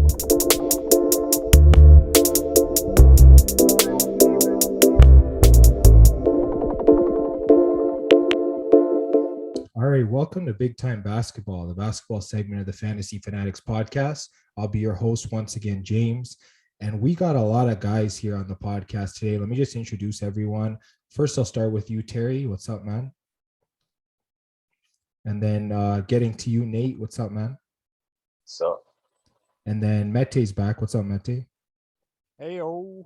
All right, welcome to Big Time Basketball, the basketball segment of the Fantasy Fanatics Podcast. I'll be your host once again, James. And we got a lot of guys here on the podcast today. Let me just introduce everyone. First, I'll start with you, Terry. What's up, man? And then getting to you, Nate. What's up, man? So, And then Mete's back. What's up, Mete? Heyo.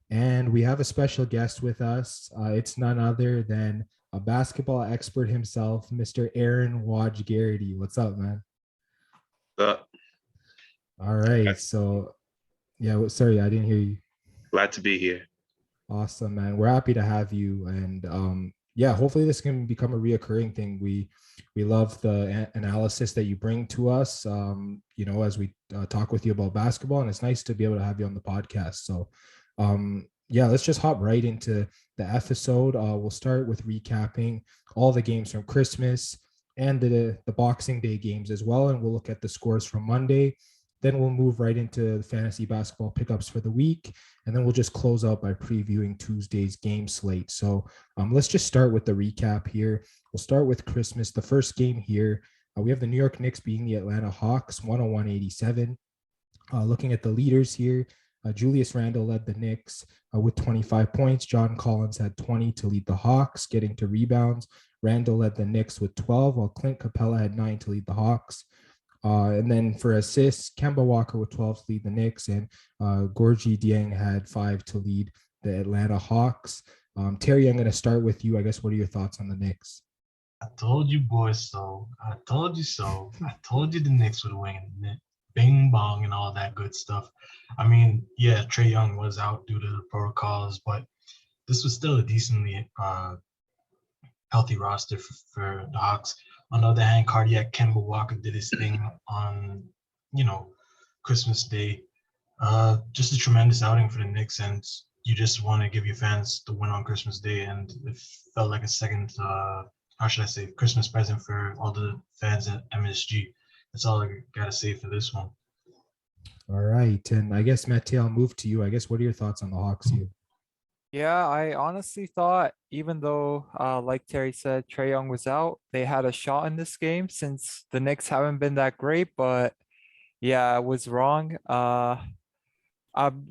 And we have a special guest with us. It's none other than a basketball expert himself, Mr. Aaron Geraghty. What's up, man? All right. So, yeah, sorry, I didn't hear you. Glad to be here. Awesome, man. We're happy to have you. And yeah, hopefully this can become a reoccurring thing. We love the analysis that you bring to us, as we talk with you about basketball. And it's nice to be able to have you on the podcast. So, yeah, let's just hop right into the episode. We'll start with recapping all the games from Christmas and the Boxing Day games as well. And we'll look at the scores from Monday. Then we'll move right into the fantasy basketball pickups for the week. And then we'll just close out by previewing Tuesday's game slate. So let's just start with the recap here. We'll start with Christmas. The first game here, we have the New York Knicks beating the Atlanta Hawks 101-87. Looking at the leaders here, Julius Randle led the Knicks with 25 points. John Collins had 20 to lead the Hawks, getting to rebounds. Randle led the Knicks with 12, while Clint Capella had 9 to lead the Hawks. And then for assists, Kemba Walker with 12 to lead the Knicks, and Gorgui Dieng had 5 to lead the Atlanta Hawks. Terry, I'm going to start with you. I guess, what are your thoughts on the Knicks? I told you boys so. I told you so. I told you the Knicks would win. Bing bong and all that good stuff. I mean, yeah, Trae Young was out due to the protocols, but this was still a decently healthy roster for the Hawks. On the other hand, Cardiac Kemba Walker did his thing on, Christmas Day. Just a tremendous outing for the Knicks, and you just want to give your fans the win on Christmas Day, and it felt like a second, Christmas present for all the fans at MSG. That's all I got to say for this one. All right. And I guess, Mete, I'll move to you. I guess, what are your thoughts on the Hawks here? Yeah, I honestly thought, even though, like Terry said, Trae Young was out, they had a shot in this game since the Knicks haven't been that great. But yeah, I was wrong.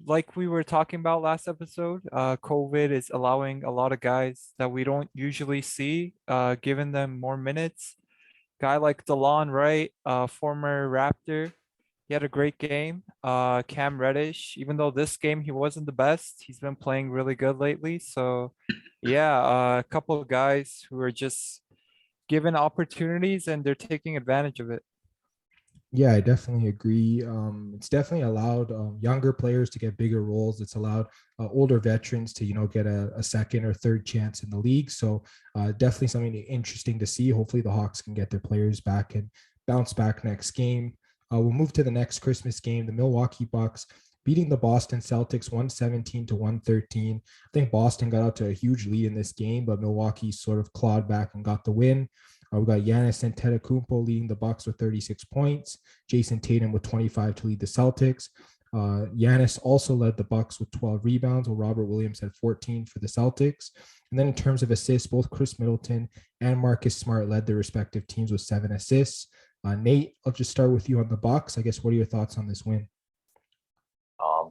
Like we were talking about last episode, COVID is allowing a lot of guys that we don't usually see, giving them more minutes. Guy like DeLon Wright, former Raptor, he had a great game. Cam Reddish, even though this game he wasn't the best, he's been playing really good lately. So yeah, a couple of guys who are just given opportunities and they're taking advantage of it. Yeah, I definitely agree. It's definitely allowed younger players to get bigger roles. It's allowed older veterans to, get a second or third chance in the league. So definitely something interesting to see. Hopefully the Hawks can get their players back and bounce back next game. We'll move to the next Christmas game, the Milwaukee Bucks beating the Boston Celtics 117-113. I think Boston got out to a huge lead in this game, but Milwaukee sort of clawed back and got the win. We got Giannis Antetokounmpo leading the Bucks with 36 points. Jason Tatum with 25 to lead the Celtics. Giannis also led the Bucks with 12 rebounds, while Robert Williams had 14 for the Celtics. And then in terms of assists, both Chris Middleton and Marcus Smart led their respective teams with 7 assists. Nate, I'll just start with you on the Bucks. I guess, what are your thoughts on this win?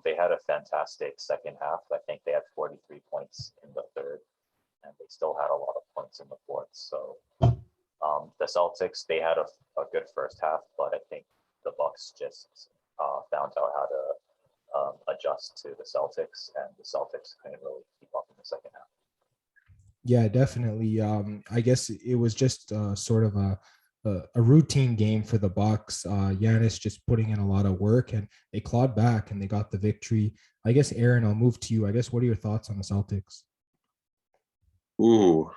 they had a fantastic second half. I think they had 43 points in the third, and they still had a lot of points in the fourth. So the Celtics, they had a good first half, but I think the Bucks just found out how to adjust to the Celtics, and the Celtics couldn't really keep up in the second half. Yeah, definitely. I guess it was just sort of a routine game for the Bucks. Giannis just putting in a lot of work, and they clawed back and they got the victory. I guess, Aaron, I'll move to you. I guess, what are your thoughts on the Celtics? Ooh,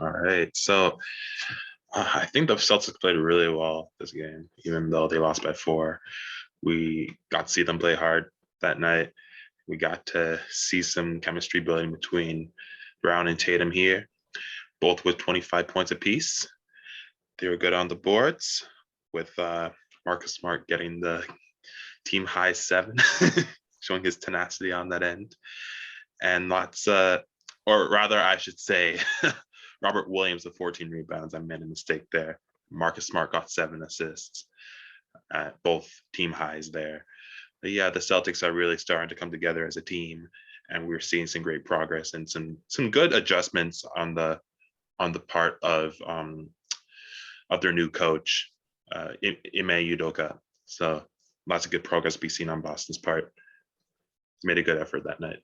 all right. So I think the Celtics played really well this game, even though they lost by 4. We got to see them play hard that night. We got to see some chemistry building between Brown and Tatum here, both with 25 points apiece. They were good on the boards, with Marcus Smart getting the team high 7, showing his tenacity on that end. And lots, or rather, I should say, Robert Williams with 14 rebounds. I made a mistake there. Marcus Smart got 7 assists, both team highs there. But yeah, the Celtics are really starting to come together as a team, and we're seeing some great progress and some good adjustments on the part of their new coach, Ime Udoka. So lots of good progress to be seen on Boston's part. Made a good effort that night.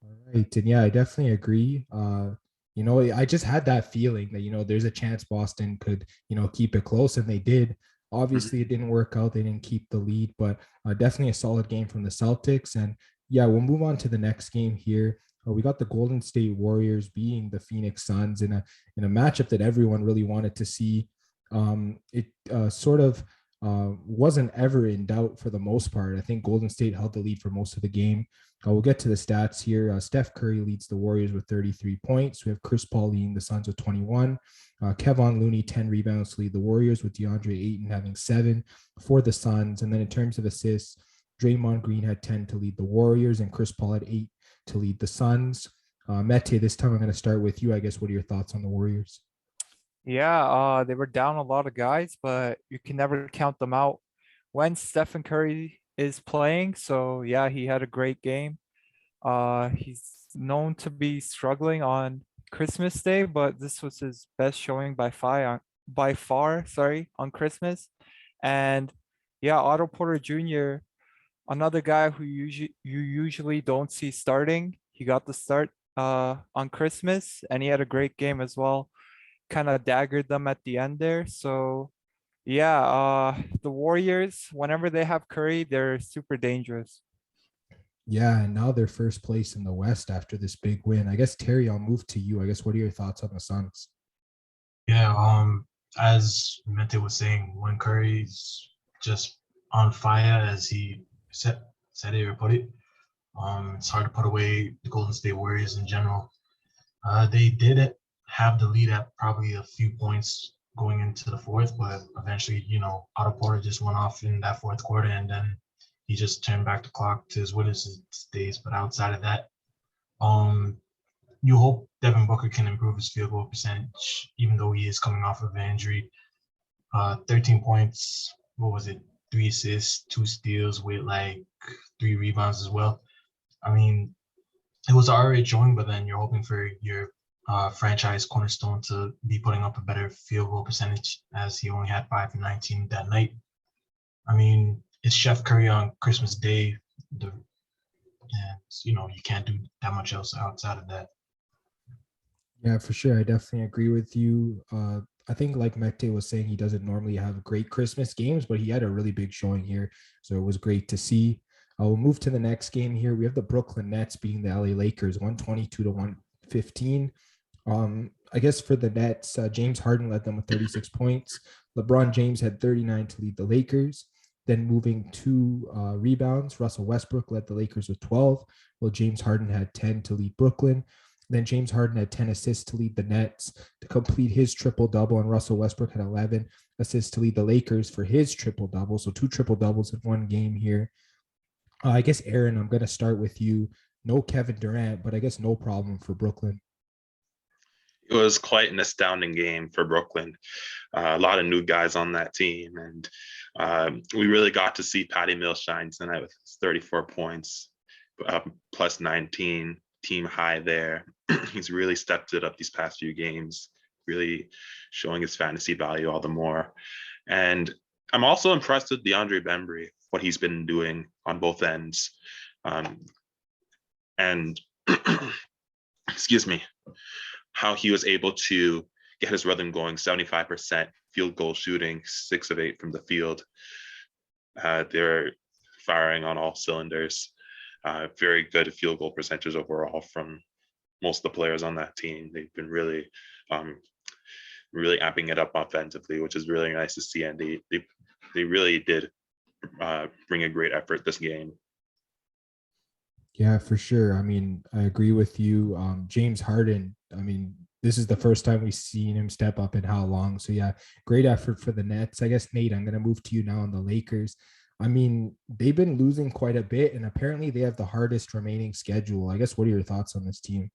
All right. And yeah, I definitely agree. I just had that feeling that, there's a chance Boston could, keep it close, and they did. Obviously, it didn't work out. They didn't keep the lead, but definitely a solid game from the Celtics. And yeah, we'll move on to the next game here. We got the Golden State Warriors beating the Phoenix Suns in a matchup that everyone really wanted to see. It sort of wasn't ever in doubt for the most part. I think Golden State held the lead for most of the game. We'll get to the stats here. Steph Curry leads the Warriors with 33 points. We have Chris Paul leading the Suns with 21. Kevon Looney, 10 rebounds to lead the Warriors, with DeAndre Ayton having 7 for the Suns. And then in terms of assists, Draymond Green had 10 to lead the Warriors, and Chris Paul had 8 to lead the Suns. Mete, this time I'm going to start with you. I guess, what are your thoughts on the Warriors? Yeah, they were down a lot of guys, but you can never count them out when Stephen Curry is playing. So yeah, he had a great game. He's known to be struggling on Christmas Day, but this was his best showing by far, on Christmas. And yeah, Otto Porter Jr., another guy who you usually don't see starting. He got the start on Christmas, and he had a great game as well. Kind of daggered them at the end there. So yeah, the Warriors, whenever they have Curry, they're super dangerous. Yeah, and now they're first place in the West after this big win. I guess, Terry, I'll move to you. I guess, what are your thoughts on the Suns? Yeah, as Mete was saying, when Curry's just on fire, as he said it or put it, it's hard to put away the Golden State Warriors in general. They did have the lead at probably a few points going into the fourth, but eventually, Otto Porter just went off in that fourth quarter, and then he just turned back the clock to his winners days. But outside of that, you hope Devin Booker can improve his field goal percentage, even though he is coming off of an injury. 13 points, 3 assists, 2 steals with 3 rebounds as well. I mean, it was already showing, but then you're hoping for your franchise cornerstone to be putting up a better field goal percentage, as he only had 5 for 19 that night. I mean, it's Chef Curry on Christmas Day, and you can't do that much else outside of that. Yeah, for sure. I definitely agree with you. I think, like Mete was saying, he doesn't normally have great Christmas games, but he had a really big showing here, so it was great to see. We'll move to the next game here. We have the Brooklyn Nets beating the LA Lakers 122-115. I guess for the Nets, James Harden led them with 36 points. LeBron James had 39 to lead the Lakers. Then moving to rebounds, Russell Westbrook led the Lakers with 12, while James Harden had 10 to lead Brooklyn. Then James Harden had 10 assists to lead the Nets to complete his triple-double, and Russell Westbrook had 11 assists to lead the Lakers for his triple-double. So 2 triple-doubles in one game here. I guess, Aaron, I'm going to start with you. No Kevin Durant, but I guess no problem for Brooklyn. It was quite an astounding game for Brooklyn. A lot of new guys on that team, and we really got to see Patty Mills shine tonight with 34 points, plus 19, team high there. He's really stepped it up these past few games, really showing his fantasy value all the more. And I'm also impressed with DeAndre Bembry, what he's been doing on both ends. And excuse me, how he was able to get his rhythm going, 75% field goal shooting, 6 of 8 from the field. They're firing on all cylinders. Very good field goal percentage overall from most of the players on that team. They've been really amping it up offensively, which is really nice to see. And they really did bring a great effort this game. Yeah, for sure. I mean, I agree with you. James Harden, I mean, this is the first time we've seen him step up in how long. So yeah, great effort for the Nets. I guess, Nate, I'm going to move to you now on the Lakers. I mean, they've been losing quite a bit, and apparently they have the hardest remaining schedule. I guess, what are your thoughts on this team?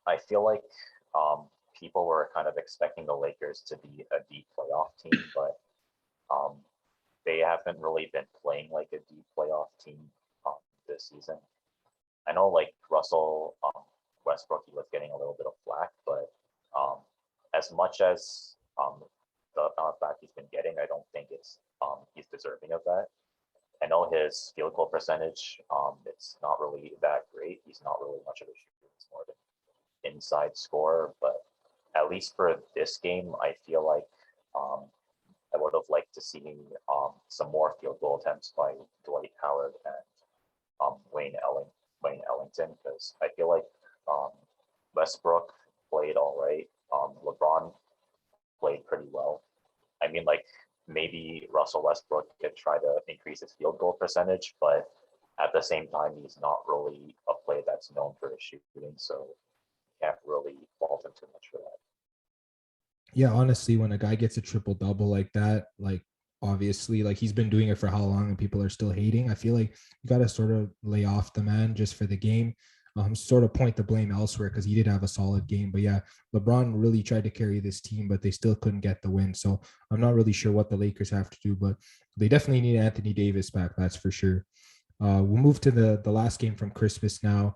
I feel like people were kind of expecting the Lakers to be a deep playoff team, but um, they haven't really been playing like a deep playoff team this season. I know like Russell Westbrook, he was getting a little bit of flack, but as much as the amount of flack he's been getting, I don't think he's deserving of that. I know his field goal percentage, it's not really that great. He's not really much of a shooter. It's more of an inside scorer, but at least for this game, I feel like I would have liked to see some more field goal attempts by Dwight Howard and Wayne Ellington, because I feel like Westbrook played all right. LeBron played pretty well. I mean, like maybe Russell Westbrook could try to increase his field goal percentage, but at the same time, he's not really a player that's known for his shooting, so can't really fault him too much for that. Yeah, honestly, when a guy gets a triple double like that, like obviously, like he's been doing it for how long and people are still hating. I feel like you got to sort of lay off the man just for the game. Sort of point the blame elsewhere because he did have a solid game. But yeah, LeBron really tried to carry this team, but they still couldn't get the win. So I'm not really sure what the Lakers have to do, but they definitely need Anthony Davis back. That's for sure. We'll move to the last game from Christmas now.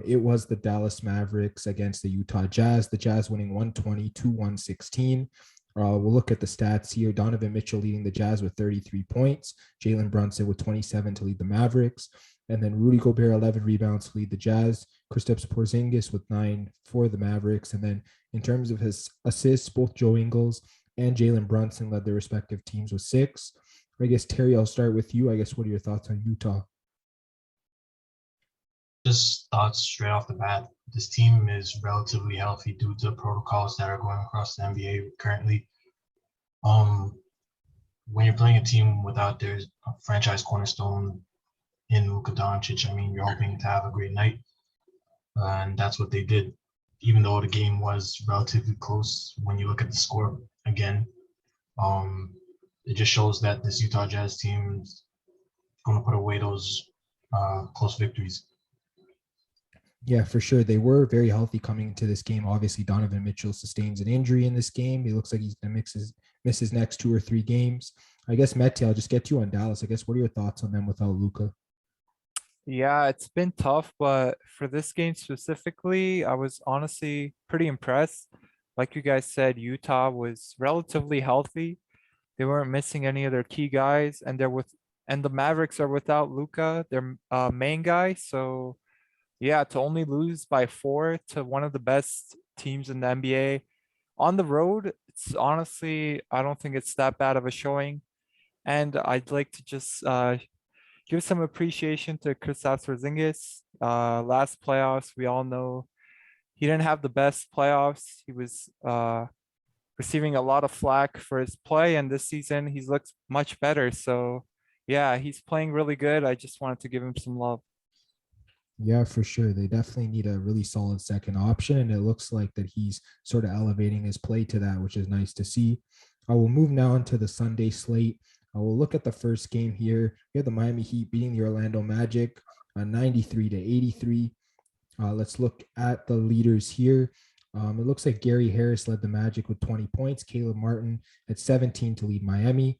It was the Dallas Mavericks against the Utah Jazz. The Jazz winning 120 to 116. We'll look at the stats here. Donovan Mitchell leading the Jazz with 33 points. Jalen Brunson with 27 to lead the Mavericks. And then Rudy Gobert, 11 rebounds to lead the Jazz. Kristaps Porzingis with 9 for the Mavericks. And then in terms of his assists, both Joe Ingles and Jalen Brunson led their respective teams with 6. I guess, Terry, I'll start with you. I guess, what are your thoughts on Utah? Just thoughts straight off the bat. This team is relatively healthy due to protocols that are going across the NBA currently. When you're playing a team without their franchise cornerstone in Luka Doncic, I mean, you're hoping to have a great night, and that's what they did. Even though the game was relatively close, when you look at the score again, it just shows that this Utah Jazz team is going to put away those close victories. Yeah, for sure. They were very healthy coming into this game. Obviously, Donovan Mitchell sustains an injury in this game. He looks like he's going to miss his next 2 or 3 games. I guess, Mete, I'll just get you on Dallas. I guess, what are your thoughts on them without Luka? Yeah, it's been tough, but for this game specifically, I was honestly pretty impressed. Like you guys said, Utah was relatively healthy. They weren't missing any of their key guys, and the Mavericks are without Luka, their main guy. So yeah, to only lose by 4 to one of the best teams in the NBA on the road, it's honestly, I don't think it's that bad of a showing. And I'd like to just give some appreciation to Kristaps Porzingis. Last playoffs, we all know he didn't have the best playoffs. He was receiving a lot of flack for his play, and this season he's looked much better. So yeah, he's playing really good. I just wanted to give him some love. Yeah, for sure. They definitely need a really solid second option, and it looks like that he's sort of elevating his play to that, which is nice to see. I will move now into the Sunday slate. I will look at the first game here. We have the Miami Heat beating the Orlando Magic 93 to 83. Let's look at the leaders here. It looks like Gary Harris led the Magic with 20 points. Caleb Martin had 17 to lead Miami.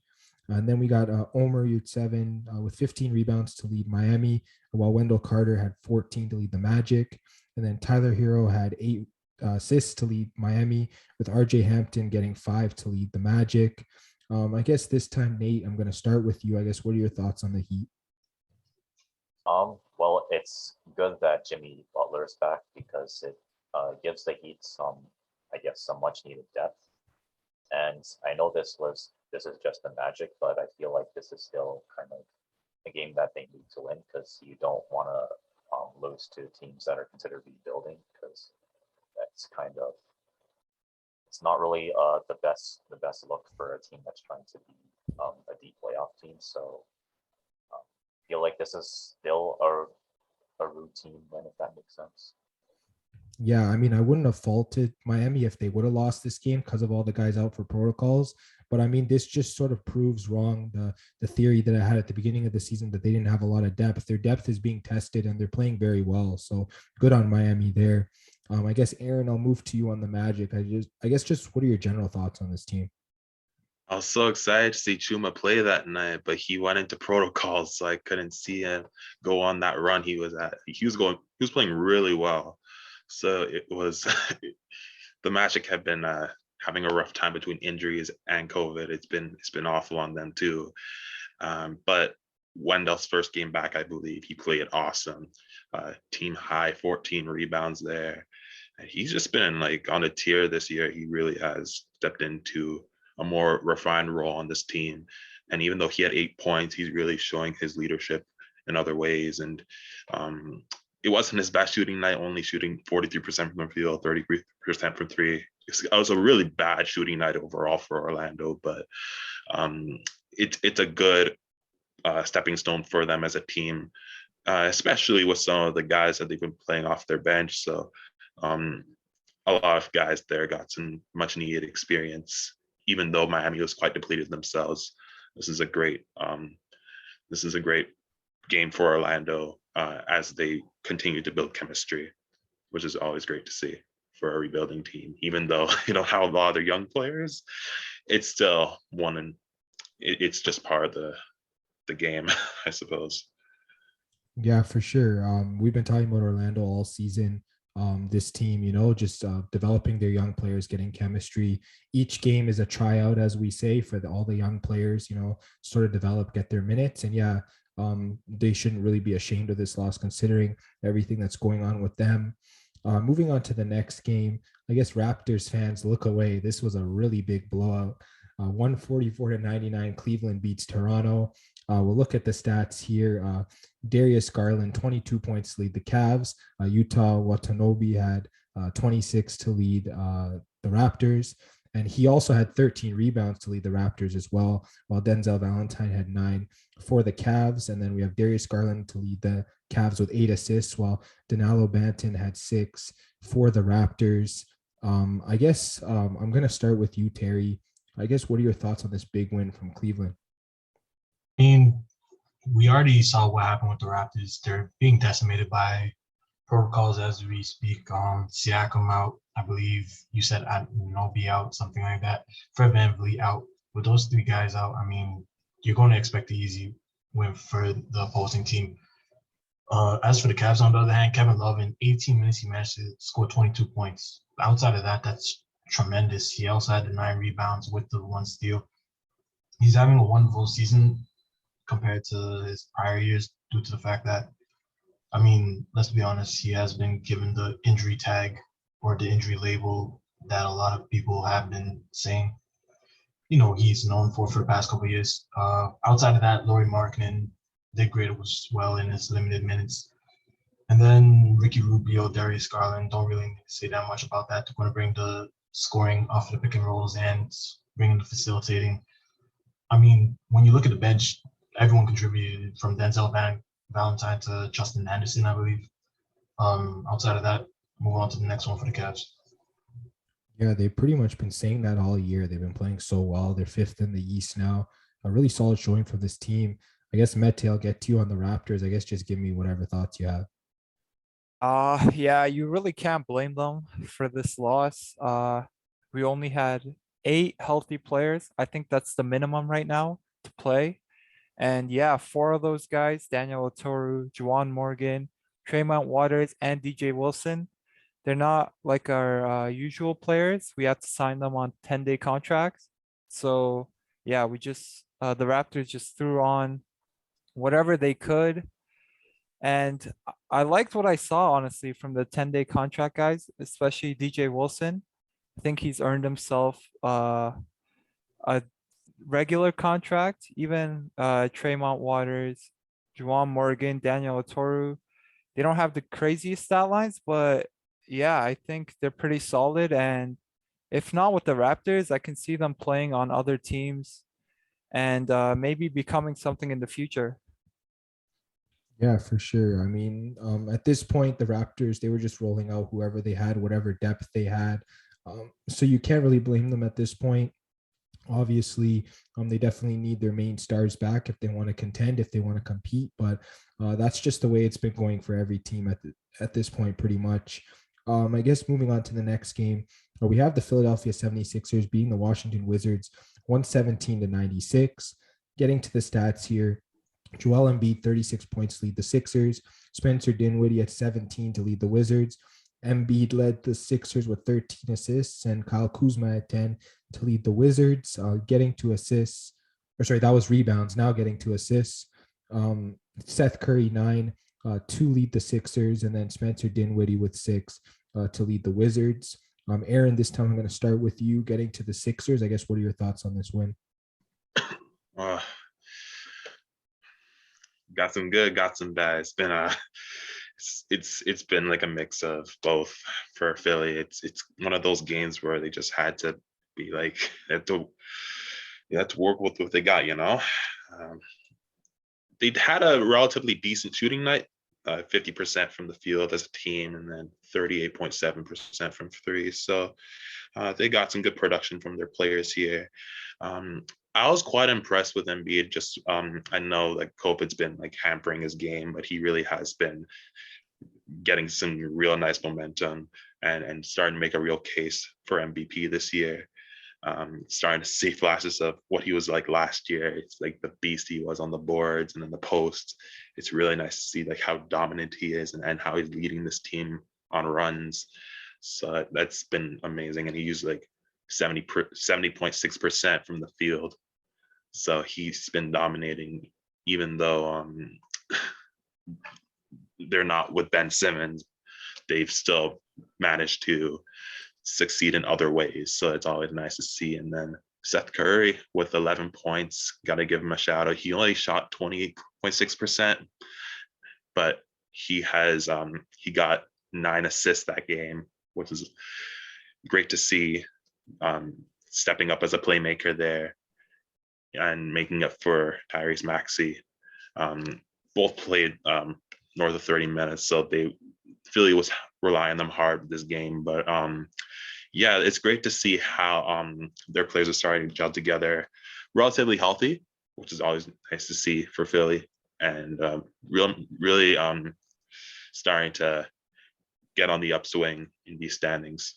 And then we got Omer Yurtseven with 15 rebounds to lead Miami, while Wendell Carter had 14 to lead the Magic. And then Tyler Hero had 8 assists to lead Miami, with RJ Hampton getting 5 to lead the Magic. I guess this time, Nate, I'm going to start with you. I guess, what are your thoughts on the Heat? Well, it's good that Jimmy Butler is back because it gives the Heat some much needed depth. And I know this is just the Magic, but I feel like this is still kind of a game that they need to win because you don't want to lose to teams that are considered rebuilding, because that's kind of, it's not really the best look for a team that's trying to be a deep playoff team. So I feel like this is still a routine win, if that makes sense. Yeah, I mean, I wouldn't have faulted Miami if they would have lost this game because of all the guys out for protocols. But I mean, this just sort of proves wrong the theory that I had at the beginning of the season that they didn't have a lot of depth. Their depth is being tested and they're playing very well. So good on Miami there. I guess Aaron, I'll move to you on the Magic. I guess just what are your general thoughts on this team? I was so excited to see Chuma play that night, but he went into protocols, so I couldn't see him go on that run he was at. He was playing really well. So it was the Magic have been having a rough time between injuries and COVID. It's been awful on them too. But Wendell's first game back, I believe he played awesome. Team high 14 rebounds there. And he's just been like on a tier this year. He really has stepped into a more refined role on this team. And even though he had 8 points, he's really showing his leadership in other ways. And it wasn't his best shooting night, only shooting 43% from the field, 33% from three. It was a really bad shooting night overall for Orlando, but it's a good stepping stone for them as a team, especially with some of the guys that they've been playing off their bench. So a lot of guys there got some much needed experience, even though Miami was quite depleted themselves. This is a great game for Orlando as they continue to build chemistry, which is always great to see for a rebuilding team. Even though you don't have a lot of their young players, it's still one, and it's just part of the game, I suppose. Yeah, for sure. We've been talking about Orlando all season. This team, just developing their young players, getting chemistry. Each game is a tryout, as we say, for all the young players, sort of develop, get their minutes. And yeah, they shouldn't really be ashamed of this loss considering everything that's going on with them. Moving on to the next game, I guess Raptors fans look away. This was a really big blowout. 144-99, Cleveland beats Toronto. We'll look at the stats here. Darius Garland, 22 points to lead the Cavs. Utah Watanabe had 26 to lead the Raptors. And he also had 13 rebounds to lead the Raptors as well, while Denzel Valentine had 9 for the Cavs. And then we have Darius Garland to lead the Cavs with 8 assists, while Danilo Banton had 6 for the Raptors. I guess I'm going to start with you, Terry. I guess what are your thoughts on this big win from Cleveland? I mean, we already saw what happened with the Raptors. They're being decimated by protocols as we speak. Siakam out, I believe you said Nobi out, something like that. Fred VanVleet out. With those three guys out, I mean, you're going to expect the easy win for the opposing team. As for the Cavs, on the other hand, Kevin Love, in 18 minutes, he managed to score 22 points. Outside of that, that's tremendous. He also had the 9 rebounds with the 1 steal. He's having a wonderful season compared to his prior years due to the fact that, I mean, let's be honest, he has been given the injury tag or the injury label that a lot of people have been saying. He's known for the past couple of years. Outside of that, Lauri Markkanen did great as well in his limited minutes. And then Ricky Rubio, Darius Garland, don't really need to say that much about that. They're going to bring the scoring off the pick and rolls and bring the facilitating. I mean, when you look at the bench, everyone contributed from Denzel Valentine to Justin Anderson, I believe. Outside of that, move on to the next one for the Cavs. Yeah, they've pretty much been saying that all year. They've been playing so well. They're 5th in the East now. A really solid showing for this team. I guess, Mete, I'll get to you on the Raptors. I guess just give me whatever thoughts you have. Yeah, you really can't blame them for this loss. We only had 8 healthy players. I think that's the minimum right now to play. And yeah, 4 of those guys, Daniel Oturu, Juwan Morgan, Tremont Waters, and DJ Wilson, they're not like our usual players. We had to sign them on 10-day contracts. So yeah, the Raptors just threw on whatever they could. And I liked what I saw, honestly, from the 10-day contract guys, especially DJ Wilson. I think he's earned himself a regular contract. Even Tremont Waters, Juwan Morgan, Daniel Oturu, they don't have the craziest stat lines, but yeah, I think they're pretty solid. And if not with the Raptors, I can see them playing on other teams and maybe becoming something in the future. Yeah, for sure. I mean, at this point, the Raptors, they were just rolling out whoever they had, whatever depth they had. So you can't really blame them at this point. Obviously, they definitely need their main stars back if they want to contend, if they want to compete. But that's just the way it's been going for every team at this point, pretty much. I guess moving on to the next game, we have the Philadelphia 76ers beating the Washington Wizards 117-96. Getting to the stats here, Joel Embiid, 36 points, lead the Sixers. Spencer Dinwiddie at 17 to lead the Wizards. Embiid led the Sixers with 13 assists, and Kyle Kuzma at 10 to lead the Wizards. Getting to assists, or sorry, that was rebounds. Now getting to assists. Seth Curry, 9 to lead the Sixers, and then Spencer Dinwiddie with 6 to lead the Wizards. Aaron, this time I'm going to start with you. Getting to the Sixers, I guess, what are your thoughts on this win? Got some good, got some bad. It's been it's been like a mix of both for Philly. It's one of those games where they just had to be like they had to work with what they got, you know. They had a relatively decent shooting night, 50% from the field as a team, and then 38.7% from three. So they got some good production from their players here. I was quite impressed with Embiid. Just I know like COVID's been like hampering his game, but he really has been getting some real nice momentum and starting to make a real case for MVP this year. Starting to see flashes of what he was like last year. It's like the beast he was on the boards and in the posts. It's really nice to see like how dominant he is and how he's leading this team on runs. So that's been amazing. And he used like 70.6% from the field. So he's been dominating, even though they're not with Ben Simmons. They've still managed to succeed in other ways. So it's always nice to see. And then Seth Curry with 11 points, got to give him a shout out. He only shot 28.6%, but he got 9 assists that game, which is great to see. Stepping up as a playmaker there and making up for Tyrese Maxey. Both played north of 30 minutes, so Philly was relying on them hard this game. But yeah, it's great to see how their players are starting to gel together, relatively healthy, which is always nice to see for Philly, and really starting to get on the upswing in these standings.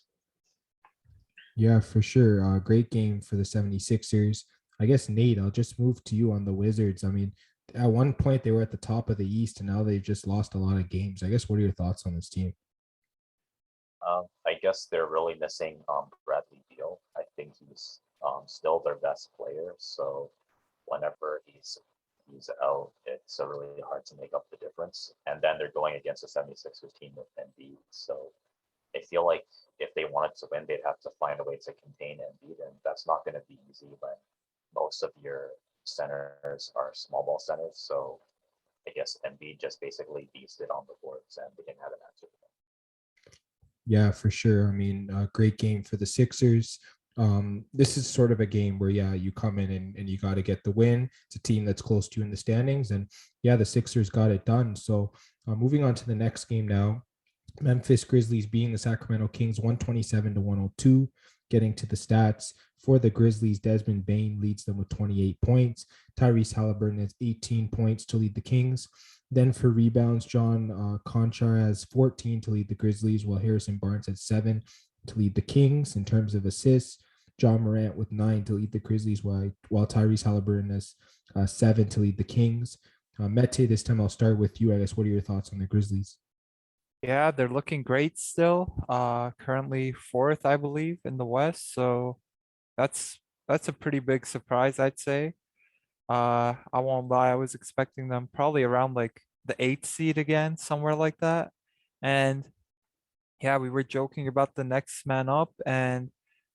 Yeah, for sure. Great game for the 76ers. I guess, Nate, I'll just move to you on the Wizards. I mean, at one point they were at the top of the East, and now they've just lost a lot of games. I guess, what are your thoughts on this team? I guess they're really missing Bradley Beal. I think he's still their best player. So whenever he's out, it's really hard to make up the difference. And then they're going against a 76ers team with Embiid. So I feel like if they wanted to win, they'd have to find a way to contain Embiid, and that's not going to be easy when most of your centers are small ball centers. So I guess Embiid just basically beasted on the boards, and they didn't have an answer for them. Yeah, for sure. I mean, great game for the Sixers. This is sort of a game where, yeah, you come in and you got to get the win. It's a team that's close to you in the standings. And yeah, the Sixers got it done. So moving on to the next game now, Memphis Grizzlies beating the Sacramento Kings 127-102. Getting to the stats for the Grizzlies, Desmond Bane leads them with 28 points. Tyrese Halliburton has 18 points to lead the Kings. Then for rebounds, John Conchar has 14 to lead the Grizzlies, while Harrison Barnes has 7 to lead the Kings. In terms of assists, John Morant with 9 to lead the Grizzlies, while Tyrese Halliburton has 7 to lead the Kings. Mete, this time I'll start with you. I guess, what are your thoughts on the Grizzlies? Yeah, they're looking great still. Currently 4th, I believe, in the West. So that's a pretty big surprise, I'd say. I won't lie, I was expecting them probably around like the 8th seed again, somewhere like that. And yeah, we were joking about the next man up, and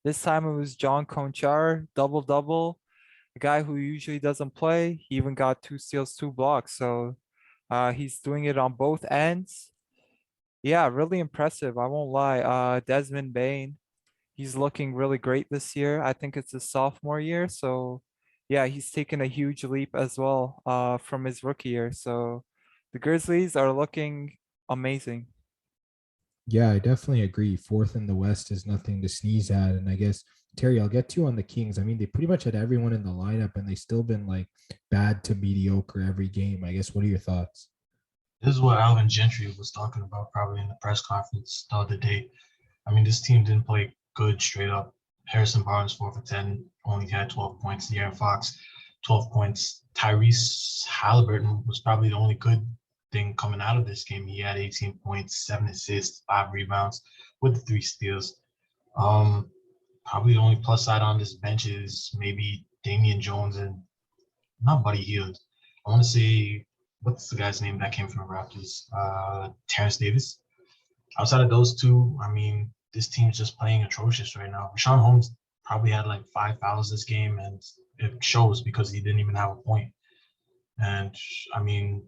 this time it was John Conchar, double, a guy who usually doesn't play. He even got 2 steals, 2 blocks. So he's doing it on both ends. Yeah, really impressive. I won't lie. Desmond Bane, he's looking really great this year. I think it's his sophomore year. So yeah, he's taken a huge leap as well from his rookie year. So The Grizzlies are looking amazing. Yeah, I definitely agree. Fourth in the West is nothing to sneeze at. And I guess, Terry, I'll get to you on the Kings. I mean, they pretty much had everyone in the lineup and they still been like bad to mediocre every game. I guess, what are your thoughts? This is what Alvin Gentry was talking about probably in the press conference the other day. I mean, this team didn't play good straight up. Harrison Barnes, 4 for 10, only had 12 points. De'Aaron Fox, 12 points. Tyrese Halliburton was probably the only good thing coming out of this game. He had 18 points, 7 assists, 5 rebounds with the 3 steals. Probably the only plus side on this bench is maybe Damian Jones and not Buddy Hield. I want to say, what's the guy's name that came from the Raptors? Terrence Davis. Outside of those two, I mean, this team's just playing atrocious right now. Rashawn Holmes probably had like 5 fouls this game, and it shows because he didn't even have a point. And I mean,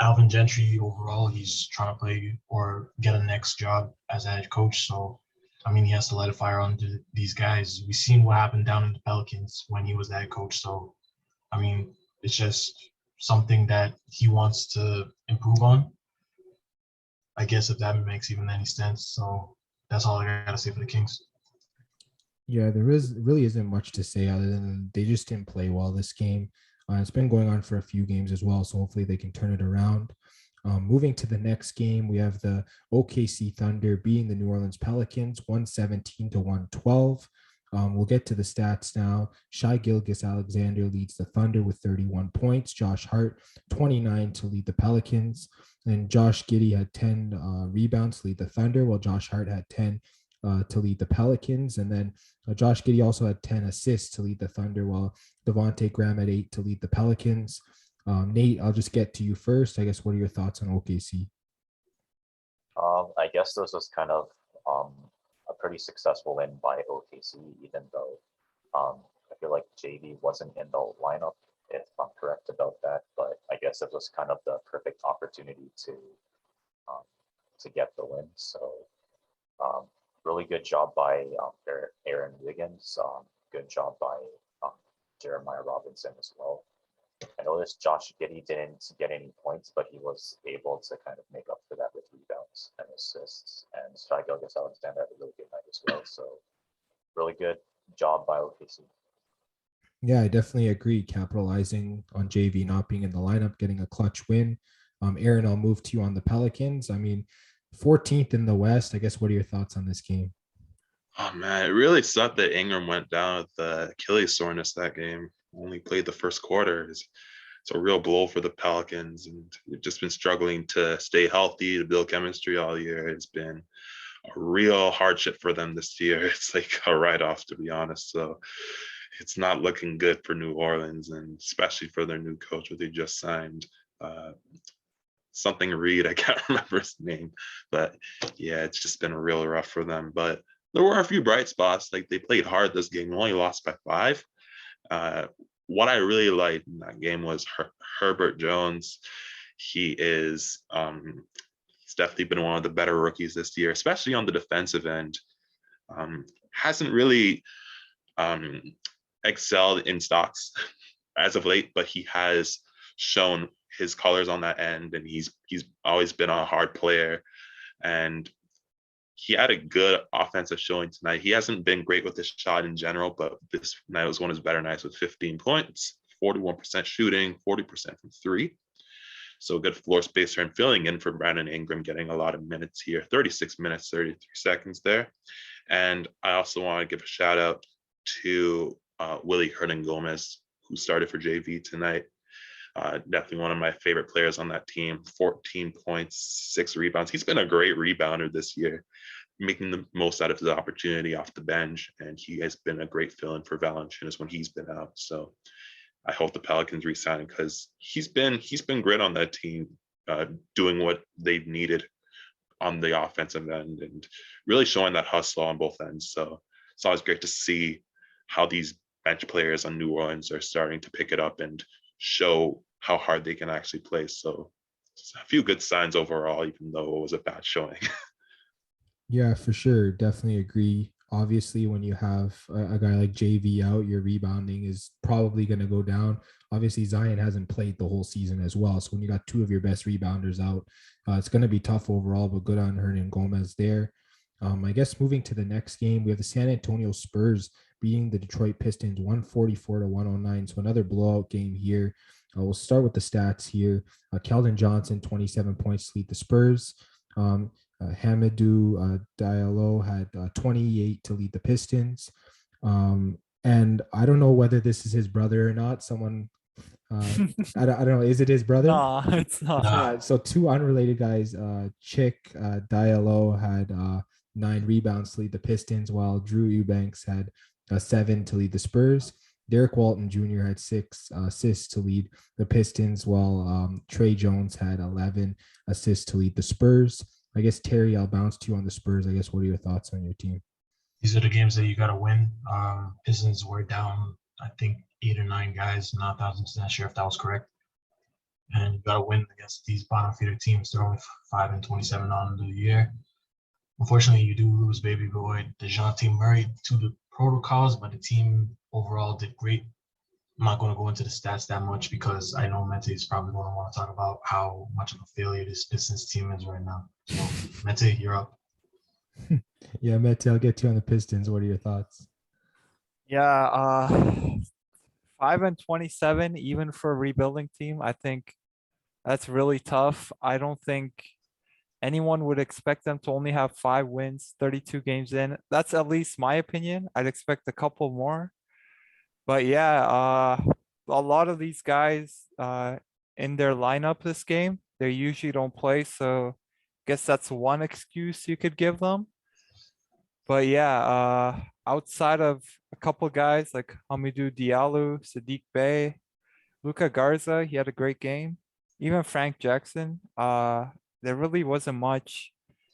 Alvin Gentry overall, he's trying to play or get a next job as a head coach. So, I mean, he has to light a fire under these guys. We've seen what happened down in the Pelicans when he was the head coach. So, I mean, it's just something that he wants to improve on. I guess if that makes even any sense. So that's all I gotta say for the Kings. Yeah, there really isn't much to say other than they just didn't play well this game. It's been going on for a few games as well, so hopefully they can turn it around. Moving to the next game, we have the OKC Thunder beating the New Orleans Pelicans 117 to 112. We'll get to the stats now. Shai Gilgeous-Alexander leads the Thunder with 31 points. Josh Hart, 29 to lead the Pelicans. And Josh Giddey had 10 rebounds to lead the Thunder, while Josh Hart had 10 to lead the Pelicans. And then Josh Giddey also had 10 assists to lead the Thunder, while Devontae Graham had 8 to lead the Pelicans. Nate, I'll just get to you first. I guess, what are your thoughts on OKC? I guess this was kind of a pretty successful win by OKC, even though I feel like JV wasn't in the lineup, if I'm correct about that. But I guess it was kind of the perfect opportunity to get the win. So really good job by Aaron Wiggins. Good job by Jeremiah Robinson as well. I noticed Josh Giddey didn't get any points, but he was able to kind of make up for that with rebounds and assists. And Shai Gilgeous-Alexander had a really good night as well. So really good job by OKC. Yeah, I definitely agree. Capitalizing on JV not being in the lineup, getting a clutch win. Aaron, I'll move to you on the Pelicans. I mean, 14th in the West. I guess, what are your thoughts on this game? Oh man, it really sucked that Ingram went down with the Achilles soreness that game. Only played the first quarter. It's a real blow for the Pelicans, and they've just been struggling to stay healthy, to build chemistry all year. It's been a real hardship for them this year. It's like a write-off, to be honest. So it's not looking good for New Orleans, and especially for their new coach, who they just signed. Something Reed, I can't remember his name, but yeah, it's just been real rough for them. But there were a few bright spots. Like, they played hard this game, only lost by 5. What I really liked in that game was Herbert Jones. He is he's definitely been one of the better rookies this year, especially on the defensive end. Hasn't really excelled in stocks as of late, but he has shown his colors on that end, and he's always been a hard player. And he had a good offensive showing tonight. He hasn't been great with his shot in general, but this night was one of his better nights with 15 points, 41% shooting, 40% from 3. So good floor spacer and filling in for Brandon Ingram, getting a lot of minutes here, 36 minutes, 33 seconds there. And I also want to give a shout out to Willie Hernan-Gomez, who started for JV tonight. Definitely one of my favorite players on that team. 14 points, 6 rebounds. He's been a great rebounder this year, making the most out of his opportunity off the bench. And he has been a great fill-in for Valanciunas when he's been out. So I hope the Pelicans re-sign him, because he's been great on that team, doing what they've needed on the offensive end and really showing that hustle on both ends. So it's always great to see how these bench players on New Orleans are starting to pick it up and show how hard they can actually play. So a few good signs overall, even though it was a bad showing. Yeah, for sure. Definitely agree. Obviously, when you have a guy like JV out, your rebounding is probably going to go down. obviously Zion hasn't played the whole season as well. So when you got two of your best rebounders out, it's going to be tough overall, but good on Hernangomez there. I guess moving to the next game, we have the San Antonio Spurs beating the Detroit Pistons 144-109. So another blowout game here. We'll start with the stats here. Keldon Johnson, 27 points to lead the Spurs. Hamidou Diallo had 28 to lead the Pistons. And I don't know whether this is his brother or not. Someone, I don't know. Is it his brother? Nah, it's not. Nah. So two unrelated guys. Chick Diallo had 9 rebounds to lead the Pistons, while Drew Eubanks had 7 to lead the Spurs. Derek Walton Jr. had 6 assists to lead the Pistons, while Trey Jones had 11 assists to lead the Spurs. I guess, Terry, I'll bounce to you on the Spurs. I guess, what are your thoughts on your team? These are the games that you got to win. Pistons were down, I think, 8 or 9 guys. Not 1,000% sure if that was correct. And you got to win against these bottom feeder teams. They're only 5-27 on the year. Unfortunately, you do lose baby boy DeJounte Murray to the protocols, but the team overall did great. I'm not going to go into the stats that much because I know Mete is probably going to want to talk about how much of a failure this Pistons team is right now. So, Mete, you're up. Yeah, Mete, I'll get to you on the Pistons. What are your thoughts? Yeah, 5-27, even for a rebuilding team, I think that's really tough. I don't think anyone would expect them to only have 5 wins, 32 games in. That's at least my opinion. I'd expect a couple more. But yeah, a lot of these guys in their lineup this game, they usually don't play. So I guess that's one excuse you could give them. But yeah, outside of a couple guys like Hamidou Diallo, Sadiq Bey, Luka Garza, he had a great game. Even Frank Jackson, there really wasn't much.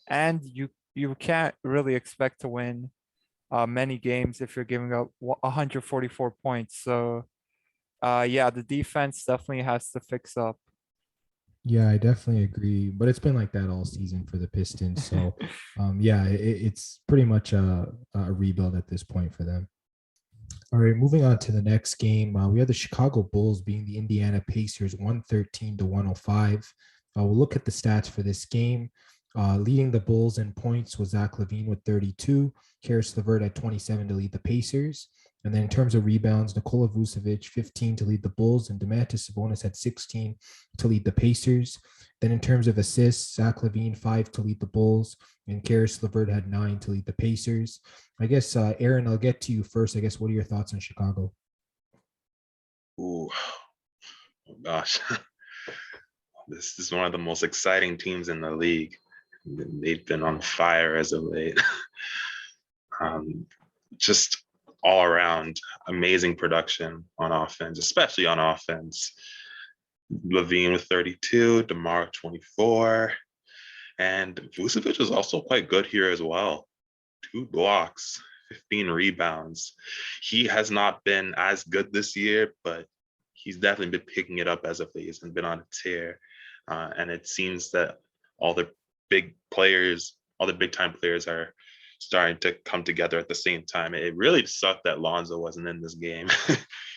And you can't really expect to win many games if you're giving up 144 points. So yeah, the defense definitely has to fix up. Yeah, I definitely agree. But it's been like that all season for the Pistons. So yeah, it's pretty much a rebuild at this point for them. All right, moving on to the next game. We have the Chicago Bulls being the Indiana Pacers 113-105. We'll look at the stats for this game. Leading the Bulls in points was Zach LaVine with 32. Karis LeVert had 27 to lead the Pacers. And then in terms of rebounds, Nikola Vucevic, 15 to lead the Bulls, and Domantas Sabonis had 16 to lead the Pacers. Then in terms of assists, Zach LaVine, 5 to lead the Bulls, and Karis LeVert had 9 to lead the Pacers. I guess, Aaron, I'll get to you first. I guess, what are your thoughts on Chicago? Ooh, oh gosh. This is one of the most exciting teams in the league. They've been on fire as of late. Just all around amazing production on offense, especially on offense. LaVine with 32, DeMar 24, and Vucevic was also quite good here as well. 2 blocks, 15 rebounds. He has not been as good this year, but he's definitely been picking it up as of late. He's been on a tear. And it seems that all the big players, all the big time players are starting to come together at the same time. It really sucked that Lonzo wasn't in this game.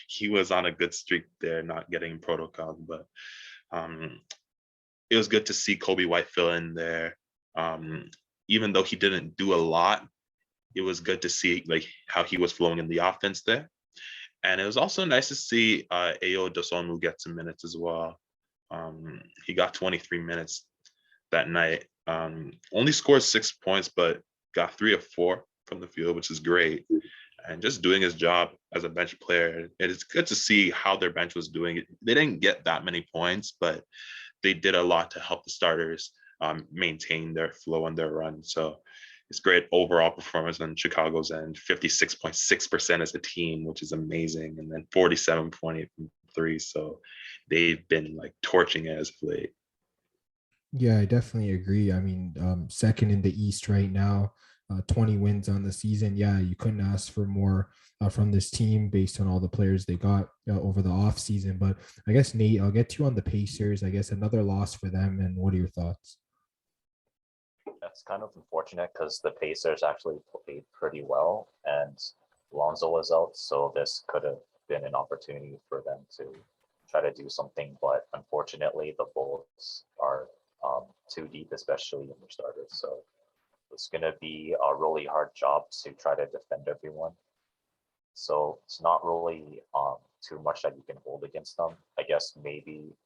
He was on a good streak there, not getting protocol, but it was good to see Kobe White fill in there. Even though he didn't do a lot, it was good to see like how he was flowing in the offense there. And it was also nice to see Ayo Dosunmu get some minutes as well. He got 23 minutes that night. Only scored 6 points, but got 3 of 4 from the field, which is great. And just doing his job as a bench player. It's good to see how their bench was doing. They didn't get that many points, but they did a lot to help the starters maintain their flow and their run. So it's great overall performance on Chicago's end. 56.6% as a team, which is amazing. And then 47.8 from 3. So they've been like torching it as of late. Yeah, I definitely agree. I mean, second in the East right now, 20 wins on the season. Yeah, you couldn't ask for more from this team based on all the players they got over the offseason. But I guess, Nate, I'll get to you on the Pacers. I guess another loss for them. And what are your thoughts? That's kind of unfortunate because the Pacers actually played pretty well and Lonzo was out. So this could have been an opportunity for them to try to do something. But unfortunately, the Bulls are too deep, especially in their starters. So it's going to be a really hard job to try to defend everyone. So it's not really too much that you can hold against them. I guess maybe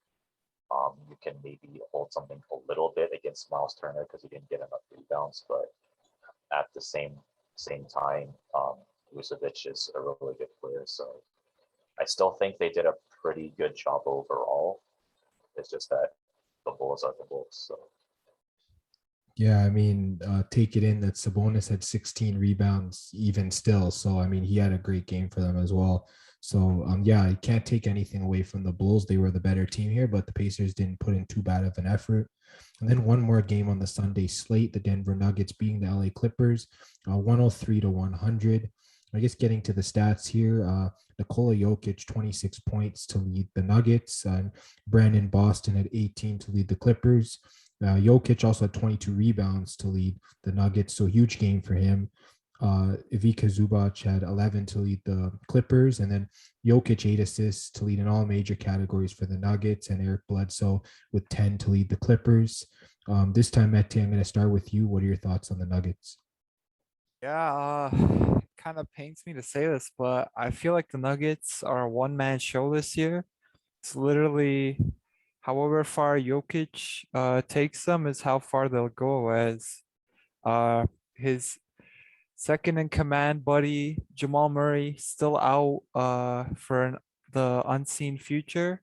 you can maybe hold something a little bit against Miles Turner because he didn't get enough rebounds, but at the same time, Vucevic is a really good player. So I still think they did a pretty good job overall. It's just that the Bulls are the Bulls. So Yeah, I mean, take it in that Sabonis had 16 rebounds even still. So, I mean, he had a great game for them as well. So, yeah, I can't take anything away from the Bulls. They were the better team here, but the Pacers didn't put in too bad of an effort. And then one more game on the Sunday slate, the Denver Nuggets beating the LA Clippers, 103-100. I guess getting to the stats here, Nikola Jokic, 26 points to lead the Nuggets, and Brandon Boston had 18 to lead the Clippers. Jokic also had 22 rebounds to lead the Nuggets, so huge game for him. Ivica Zubac had 11 to lead the Clippers, and then Jokic 8 assists to lead in all major categories for the Nuggets, and Eric Bledsoe with 10 to lead the Clippers. This time, Mete, I'm going to start with you. What are your thoughts on the Nuggets? Yeah, kind of pains me to say this, but I feel like the Nuggets are a one-man show this year. It's literally however far Jokic takes them is how far they'll go, as his second in command buddy Jamal Murray still out for the unseen future.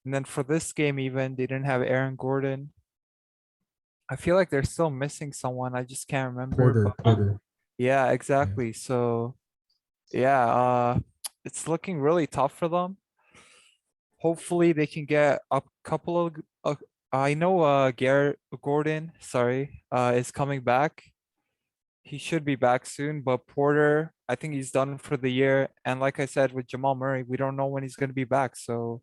And then for this game even, they didn't have Aaron Gordon. I feel like they're still missing someone. I just can't remember. Porter. Yeah, exactly. So yeah, it's looking really tough for them. Hopefully they can get a couple of I know Garrett Gordon, sorry, is coming back. He should be back soon, but Porter, I think he's done for the year. And like I said with Jamal Murray, we don't know when he's going to be back. So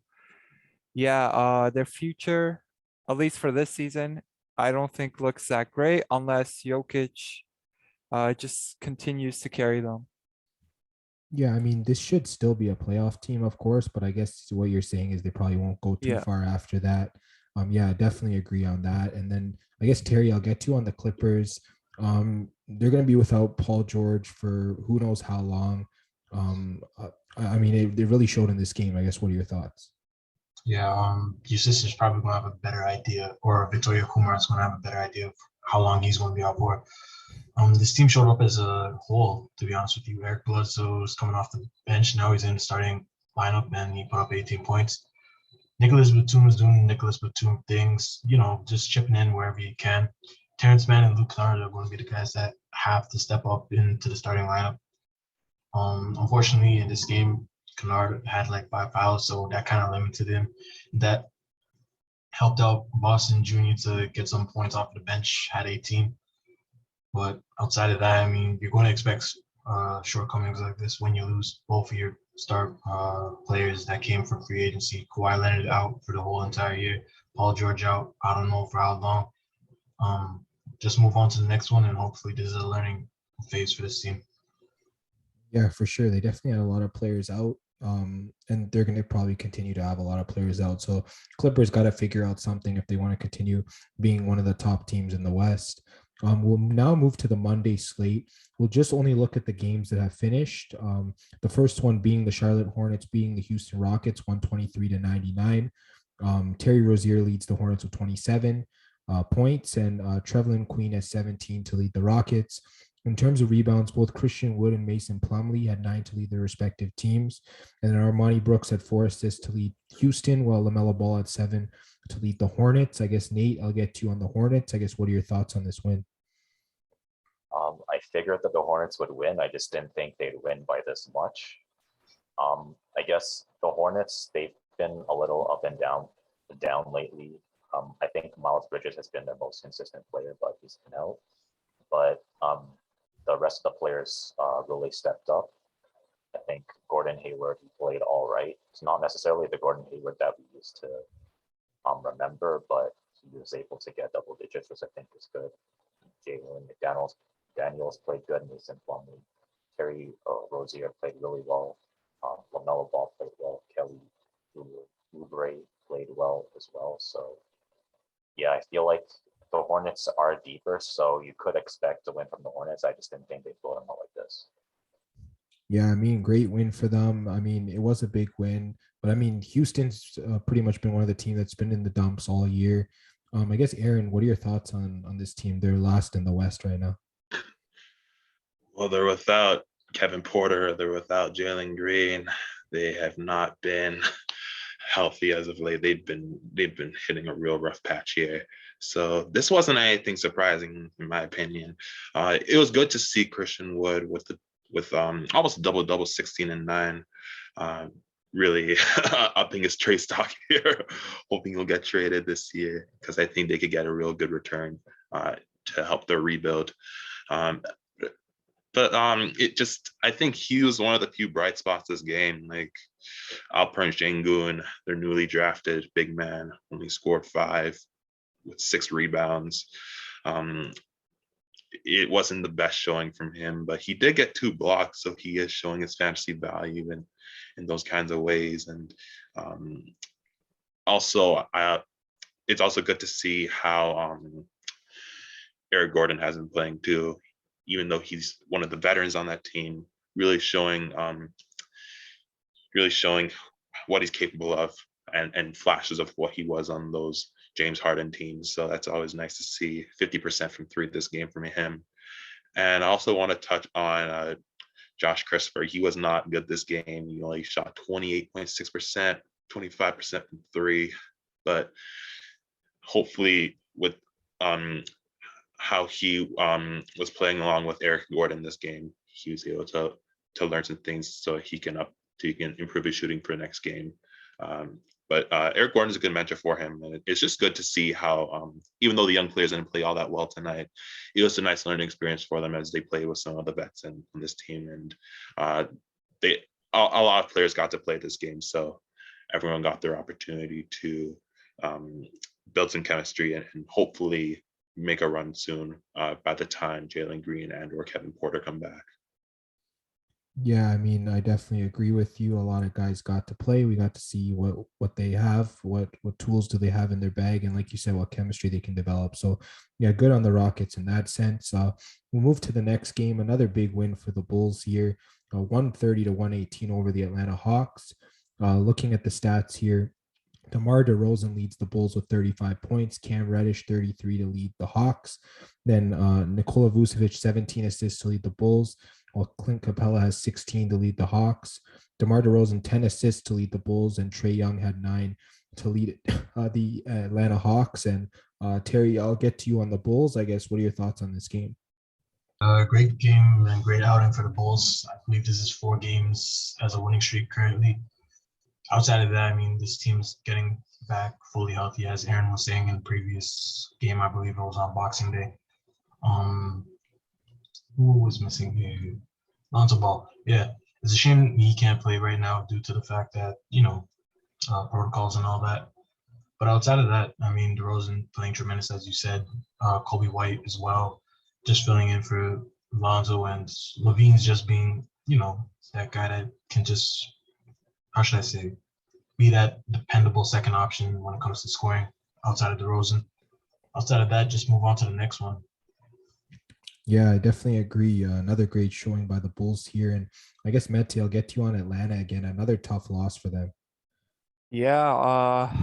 yeah, their future, at least for this season, I don't think looks that great unless Jokic just continues to carry them. Yeah, I mean, this should still be a playoff team, of course, but I guess what you're saying is they probably won't go too Yeah. far after that. Yeah, I definitely agree on that. And then I guess Terry, I'll get to on the Clippers. They're going to be without Paul George for who knows how long. I mean, they really showed in this game. I guess, what are your thoughts? Yeah, your sister's probably gonna have a better idea, or Victoria Kumar is gonna have a better idea of how long he's gonna be out for. This team showed up as a whole, to be honest with you. Eric Bledsoe's coming off the bench. Now he's in the starting lineup and he put up 18 points. Nicholas Batum is doing Nicholas Batum things, just chipping in wherever he can. Terrence Mann and Luke Kennard are going to be the guys that have to step up into the starting lineup. Unfortunately, in this game, Kennard had like 5 fouls, so that kind of limited him. That helped out Boston Jr. to get some points off the bench, had 18. But outside of that, I mean, you're going to expect shortcomings like this when you lose both of your star players that came from free agency. Kawhi Leonard out for the whole entire year. Paul George out. I don't know for how long. Just move on to the next one, and hopefully this is a learning phase for this team. Yeah, for sure. They definitely had a lot of players out. And they're going to probably continue to have a lot of players out. So Clippers got to figure out something if they want to continue being one of the top teams in the West. We'll now move to the Monday slate. We'll just only look at the games that have finished. The first one being the Charlotte Hornets beating the Houston Rockets 123-99. Terry Rozier leads the Hornets with 27 points, and Trevelyan Queen has 17 to lead the Rockets. In terms of rebounds, both Christian Wood and Mason Plumlee had 9 to lead their respective teams. And then Armani Brooks had 4 assists to lead Houston, while LaMelo Ball had 7 to lead the Hornets. I guess, Nate, I'll get to you on the Hornets. I guess, what are your thoughts on this win? I figured that the Hornets would win. I just didn't think they'd win by this much. I guess the Hornets, they've been a little up and down lately. I think Miles Bridges has been their most consistent player, but he's been out. But the rest of the players really stepped up. I think Gordon Hayward, he played all right. It's not necessarily the Gordon Hayward that we used to remember, but he was able to get double digits, which I think is good. Jalen Daniels played good. Mason Plumlee, Terry Rozier played really well. LaMelo Ball played well. Kelly Oubre played well as well. So yeah, I feel like the Hornets are deeper, so you could expect a win from the Hornets. I just didn't think they'd blow them out like this. Yeah, I mean, great win for them. I mean, it was a big win, but I mean, Houston's pretty much been one of the teams that's been in the dumps all year. I guess, Aaron, what are your thoughts on this team? They're last in the West right now. Well, they're without Kevin Porter. They're without Jalen Green. They have not been healthy as of late. They've been hitting a real rough patch here. So this wasn't anything surprising in my opinion. It was good to see Christian Wood with almost a double, 16 and 9. Really upping his trade stock here, hoping he'll get traded this year because I think they could get a real good return to help their rebuild. But I think he was one of the few bright spots this game. Like Alperen Sengun, their newly drafted big man, only scored 5 with 6 rebounds. It wasn't the best showing from him, but he did get 2 blocks, so he is showing his fantasy value in those kinds of ways. And also, it's also good to see how Eric Gordon has been playing too, even though he's one of the veterans on that team, really showing what he's capable of and flashes of what he was on those James Harden teams. So that's always nice to see. 50% from 3 this game from him. And I also want to touch on Josh Christopher. He was not good this game. He only shot 28.6%, 25% from 3. But hopefully with how he was playing along with Eric Gordon this game, he was able to learn some things so he can improve his shooting for the next game. But Eric Gordon is a good mentor for him, and it's just good to see how, even though the young players didn't play all that well tonight, it was a nice learning experience for them as they play with some of the vets on this team, and a lot of players got to play this game, so everyone got their opportunity to build some chemistry and hopefully make a run soon by the time Jalen Green and/or Kevin Porter come back. Yeah, I mean, I definitely agree with you. A lot of guys got to play. We got to see what they have, what tools do they have in their bag, and like you said, what chemistry they can develop. So yeah, good on the Rockets in that sense. We'll move to the next game. Another big win for the Bulls here, 130 to 118 over the Atlanta Hawks. Looking at the stats here, DeMar DeRozan leads the Bulls with 35 points. Cam Reddish 33 to lead the Hawks. Then Nikola Vucevic 17 assists to lead the Bulls, while Clint Capella has 16 to lead the Hawks. DeMar DeRozan 10 assists to lead the Bulls, and Trae Young had 9 to lead the Atlanta Hawks. And Terry, I'll get to you on the Bulls. I guess, what are your thoughts on this game? Great game and great outing for the Bulls. I believe this is 4 games as a winning streak currently. Outside of that, I mean, this team's getting back fully healthy, as Aaron was saying in the previous game. I believe it was on Boxing Day. Who was missing here? Lonzo Ball. Yeah, it's a shame he can't play right now due to the fact that, protocols and all that. But outside of that, I mean, DeRozan playing tremendous, as you said. Kobe White as well, just filling in for Lonzo, and Levine's just being, that guy that can just, how should I say, be that dependable second option when it comes to scoring outside of DeRozan. Outside of that, just move on to the next one. Yeah, I definitely agree. Another great showing by the Bulls here. And I guess, Mete, I'll get to you on Atlanta again. Another tough loss for them. Yeah,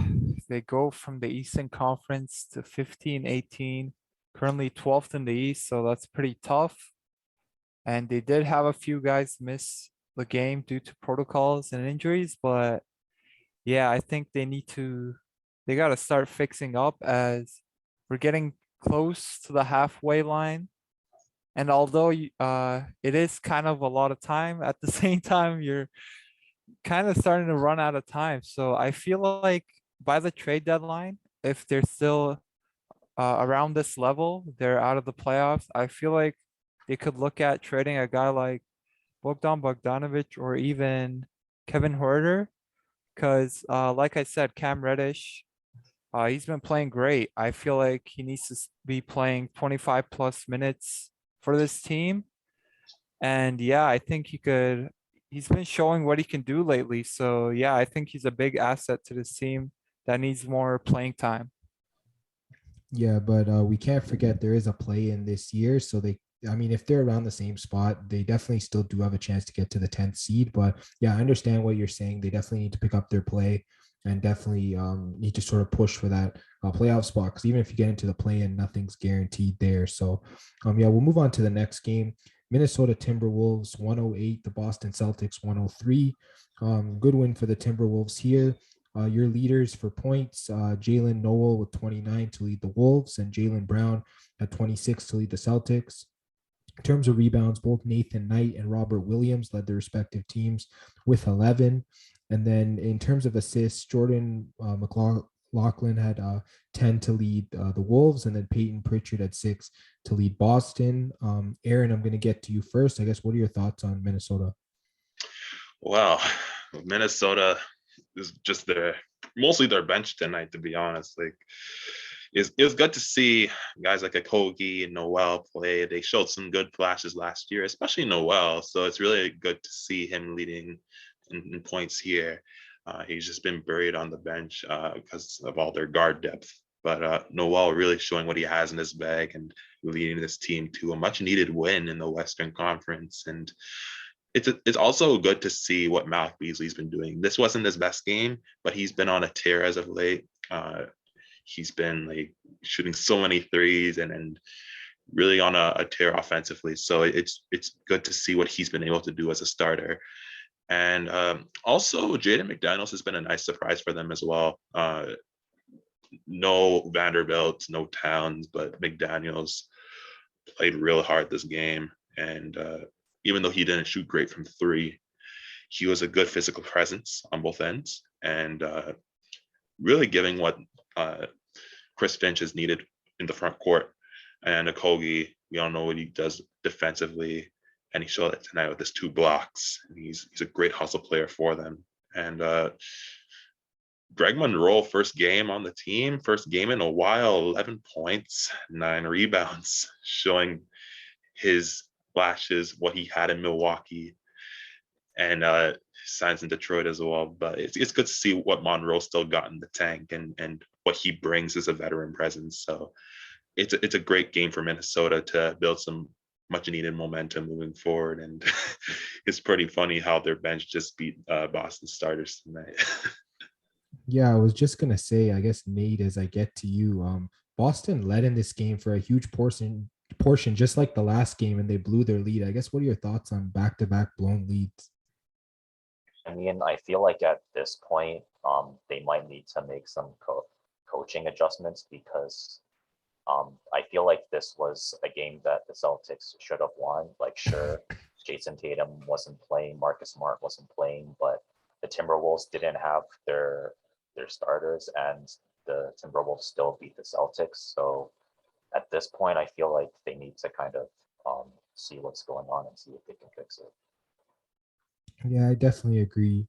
they go from the Eastern Conference to 15-18, currently 12th in the East, so that's pretty tough. And they did have a few guys miss the game due to protocols and injuries, but yeah, I think they got to start fixing up as we're getting close to the halfway line. And although it is kind of a lot of time, at the same time, you're kind of starting to run out of time. So I feel like by the trade deadline, if they're still around this level, they're out of the playoffs. I feel like they could look at trading a guy like Bogdan Bogdanovic or even Kevin Huerter. Because like I said, Cam Reddish, he's been playing great. I feel like he needs to be playing 25 plus minutes for this team. And yeah, I think he could he's been showing what he can do lately. So yeah, I think he's a big asset to this team that needs more playing time. Yeah, but we can't forget there is a play in this year. So I mean, if they're around the same spot, they definitely still do have a chance to get to the 10th seed. But yeah, I understand what you're saying. They definitely need to pick up their play and definitely need to sort of push for that playoff spot. Because even if you get into the play-in, nothing's guaranteed there. So yeah, we'll move on to the next game. Minnesota Timberwolves 108, the Boston Celtics 103. Good win for the Timberwolves here. Your leaders for points, Jalen Noel with 29 to lead the Wolves and Jaylen Brown at 26 to lead the Celtics. In terms of rebounds, both Nathan Knight and Robert Williams led their respective teams with 11. And then in terms of assists, Jordan McLaughlin had 10 to lead the Wolves, and then Peyton Pritchard at 6 to lead Boston. Aaron, I'm going to get to you first. I guess, what are your thoughts on Minnesota? Well, Minnesota is just mostly their bench tonight, to be honest. Like, it was good to see guys like Okogie and Noel play. They showed some good flashes last year, especially Noel. So it's really good to see him leading in points here. He's just been buried on the bench because of all their guard depth. But Noel really showing what he has in his bag and leading this team to a much needed win in the Western Conference. And it's also good to see what Malik Beasley's been doing. This wasn't his best game, but he's been on a tear as of late. He's been like shooting so many threes and really on a tear offensively. So it's good to see what he's been able to do as a starter. And also Jaden McDaniels has been a nice surprise for them as well. No Vanderbilt, no Towns, but McDaniels played real hard this game. And even though he didn't shoot great from three, he was a good physical presence on both ends and really giving what Chris Finch is needed in the front court. And Okogie, we all know what he does defensively, and he showed it tonight with his 2 blocks. And he's a great hustle player for them. And Greg Monroe, first game on the team, first game in a while, 11 points, 9 rebounds, showing his flashes, what he had in Milwaukee, and signs in Detroit as well. But it's good to see what Monroe still got in the tank and what he brings as a veteran presence. So it's a great game for Minnesota to build some much needed momentum moving forward. And it's pretty funny how their bench just beat Boston starters tonight. Yeah, I was just going to say, I guess, Nate, as I get to you, Boston led in this game for a huge portion, just like the last game, and they blew their lead. I guess, what are your thoughts on back-to-back blown leads? I mean, I feel like at this point, they might need to make some coaching adjustments because I feel like this was a game that the Celtics should have won. Like, sure, Jason Tatum wasn't playing, Marcus Smart wasn't playing, but the Timberwolves didn't have their starters, and the Timberwolves still beat the Celtics. So at this point, I feel like they need to kind of see what's going on and see if they can fix it. Yeah, I definitely agree.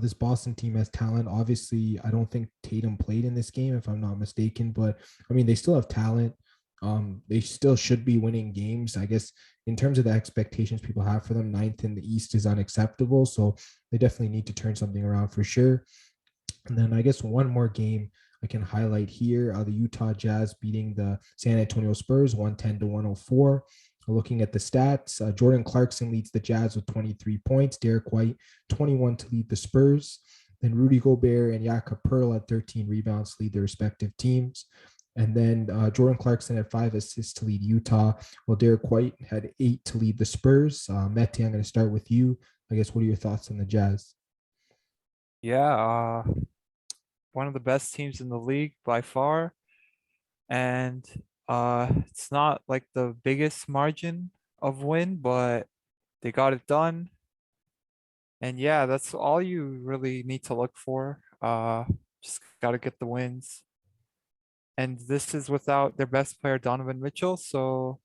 This Boston team has talent. Obviously, I don't think Tatum played in this game, if I'm not mistaken, but I mean, they still have talent. They still should be winning games. I guess in terms of the expectations people have for them, 9th in the East is unacceptable. So they definitely need to turn something around for sure. And then I guess one more game I can highlight here, the Utah Jazz beating the San Antonio Spurs 110 to 104. Looking at the stats, Jordan Clarkson leads the Jazz with 23 points, Derek White 21 to lead the Spurs. Then Rudy Gobert and Jakob Poeltl at 13 rebounds lead their respective teams. And then Jordan Clarkson had 5 assists to lead Utah, while Derek White had 8 to lead the Spurs. Mete, I'm going to start with you. I guess, what are your thoughts on the Jazz? Yeah, one of the best teams in the league by far. And it's not like the biggest margin of win, but they got it done. And yeah, that's all you really need to look for. Just got to get the wins. And this is without their best player, Donovan Mitchell. So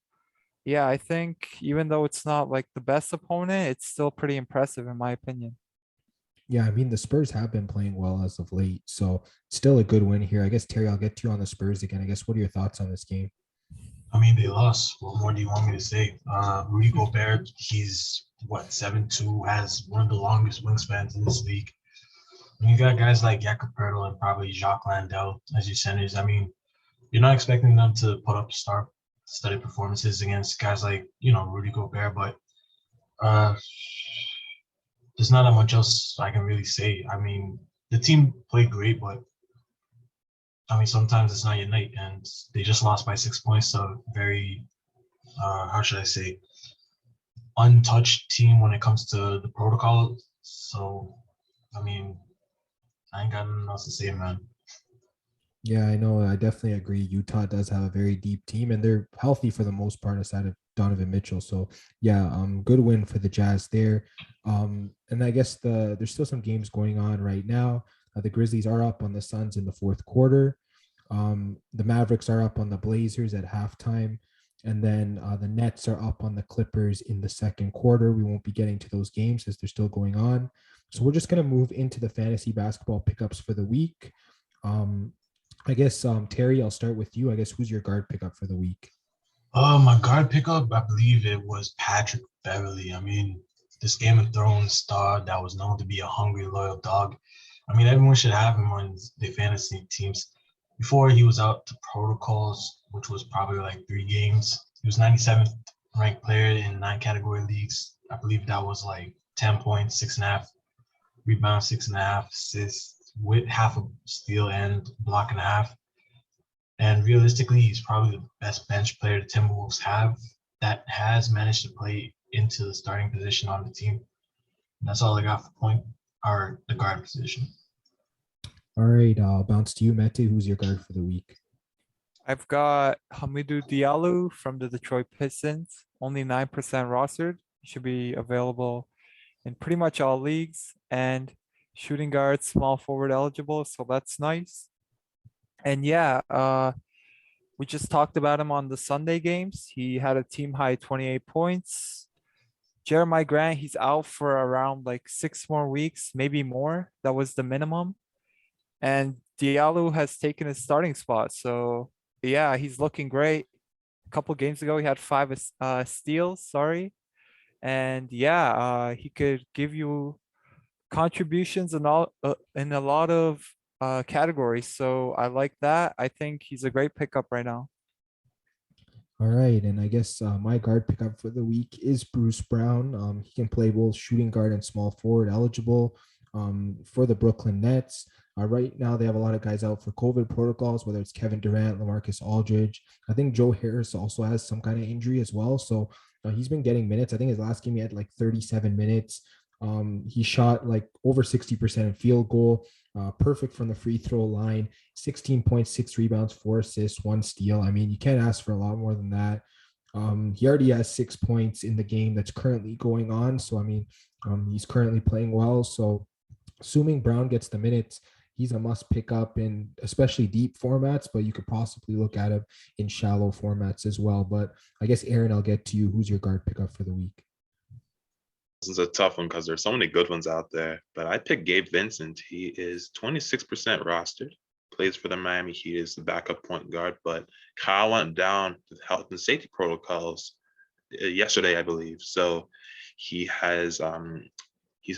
yeah, I think even though it's not like the best opponent, it's still pretty impressive in my opinion. Yeah, I mean, the Spurs have been playing well as of late, so still a good win here. I guess, Terry, I'll get to you on the Spurs again. I guess, what are your thoughts on this game? I mean, they lost. What more do you want me to say? Rudy Gobert, he's what, 7'2", has one of the longest wingspans in this league. When you got guys like Jakob Poeltl and probably Jacques Landale as your centers, I mean, you're not expecting them to put up star-studded performances against guys like, Rudy Gobert, but there's not that much else I can really say. I mean, the team played great, but I mean, sometimes it's not your night, and they just lost by 6 points to a very, how should I say, untouched team when it comes to the protocol. So, I mean, I ain't got nothing else to say, man. Yeah, I know. I definitely agree. Utah does have a very deep team, and they're healthy for the most part, aside of Donovan Mitchell. So, yeah, good win for the Jazz there. And I guess there's still some games going on right now. The Grizzlies are up on the Suns in the fourth quarter. The Mavericks are up on the Blazers at halftime, and then the Nets are up on the Clippers in the second quarter. We won't be getting to those games as they're still going on. So we're just going to move into the fantasy basketball pickups for the week. I guess, Terry, I'll start with you. I guess, who's your guard pickup for the week? My guard pickup, I believe it was Patrick Beverly. I mean, this Game of Thrones star that was known to be a hungry, loyal dog. I mean, everyone should have him on their fantasy teams. Before he was out to protocols, which was probably like 3 games, he was 97th ranked player in 9 category leagues. I believe that was like 10 points, 6.5 rebounds, 6.5 assists, with half a steal and block and a half. And realistically, he's probably the best bench player the Timberwolves have that has managed to play into the starting position on the team. And that's all I got for the guard position. All right, I'll bounce to you, Mete. Who's your guard for the week? I've got Hamidou Diallo from the Detroit Pistons, only 9% rostered. He should be available in pretty much all leagues, and shooting guard, small forward eligible, so that's nice. And yeah, we just talked about him on the Sunday games. He had a team high 28 points. Jeremiah Grant, he's out for around like 6 more weeks, maybe more. That was the minimum. And Diallo has taken his starting spot. So yeah, he's looking great. A couple games ago, he had 5 steals, sorry. And yeah, he could give you contributions in a lot of categories. So I like that. I think he's a great pickup right now. All right, and I guess my guard pickup for the week is Bruce Brown. He can play both shooting guard and small forward eligible for the Brooklyn Nets. Right now, they have a lot of guys out for COVID protocols, whether it's Kevin Durant, LaMarcus Aldridge. I think Joe Harris also has some kind of injury as well. So he's been getting minutes. I think his last game he had like 37 minutes. He shot like over 60% in field goal, perfect from the free throw line, 16.6 rebounds, 4 assists, 1 steal. I mean, you can't ask for a lot more than that. He already has 6 points in the game that's currently going on. So, I mean, he's currently playing well. So, assuming Brown gets the minutes, he's a must pick up in especially deep formats, but you could possibly look at him in shallow formats as well. But I guess, Aaron, I'll get to you. Who's your guard pickup for the week? This is a tough one because there's so many good ones out there. But I picked Gabe Vincent. He is 26% rostered, plays for the Miami Heat as the backup point guard. But Kyle went down with health and safety protocols yesterday, I believe. So he's had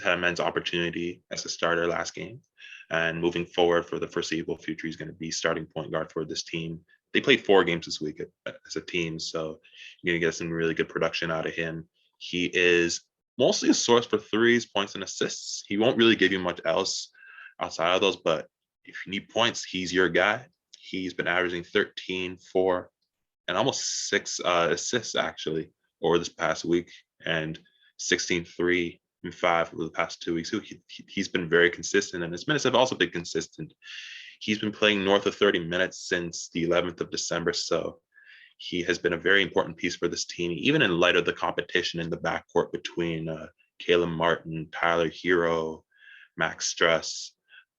immense opportunity as a starter last game. And moving forward for the foreseeable future, he's going to be starting point guard for this team. They played 4 games this week as a team, so you're going to get some really good production out of him. He is mostly a source for threes, points, and assists. He won't really give you much else outside of those, but if you need points, he's your guy. He's been averaging 13, 4, and almost 6 assists, actually, over this past week, and 16, 3, and 5 over the past 2 weeks. So he's been very consistent, and his minutes have also been consistent. He's been playing north of 30 minutes since the 11th of December, so he has been a very important piece for this team, even in light of the competition in the backcourt between Caleb Martin, Tyler Hero, Max Struss.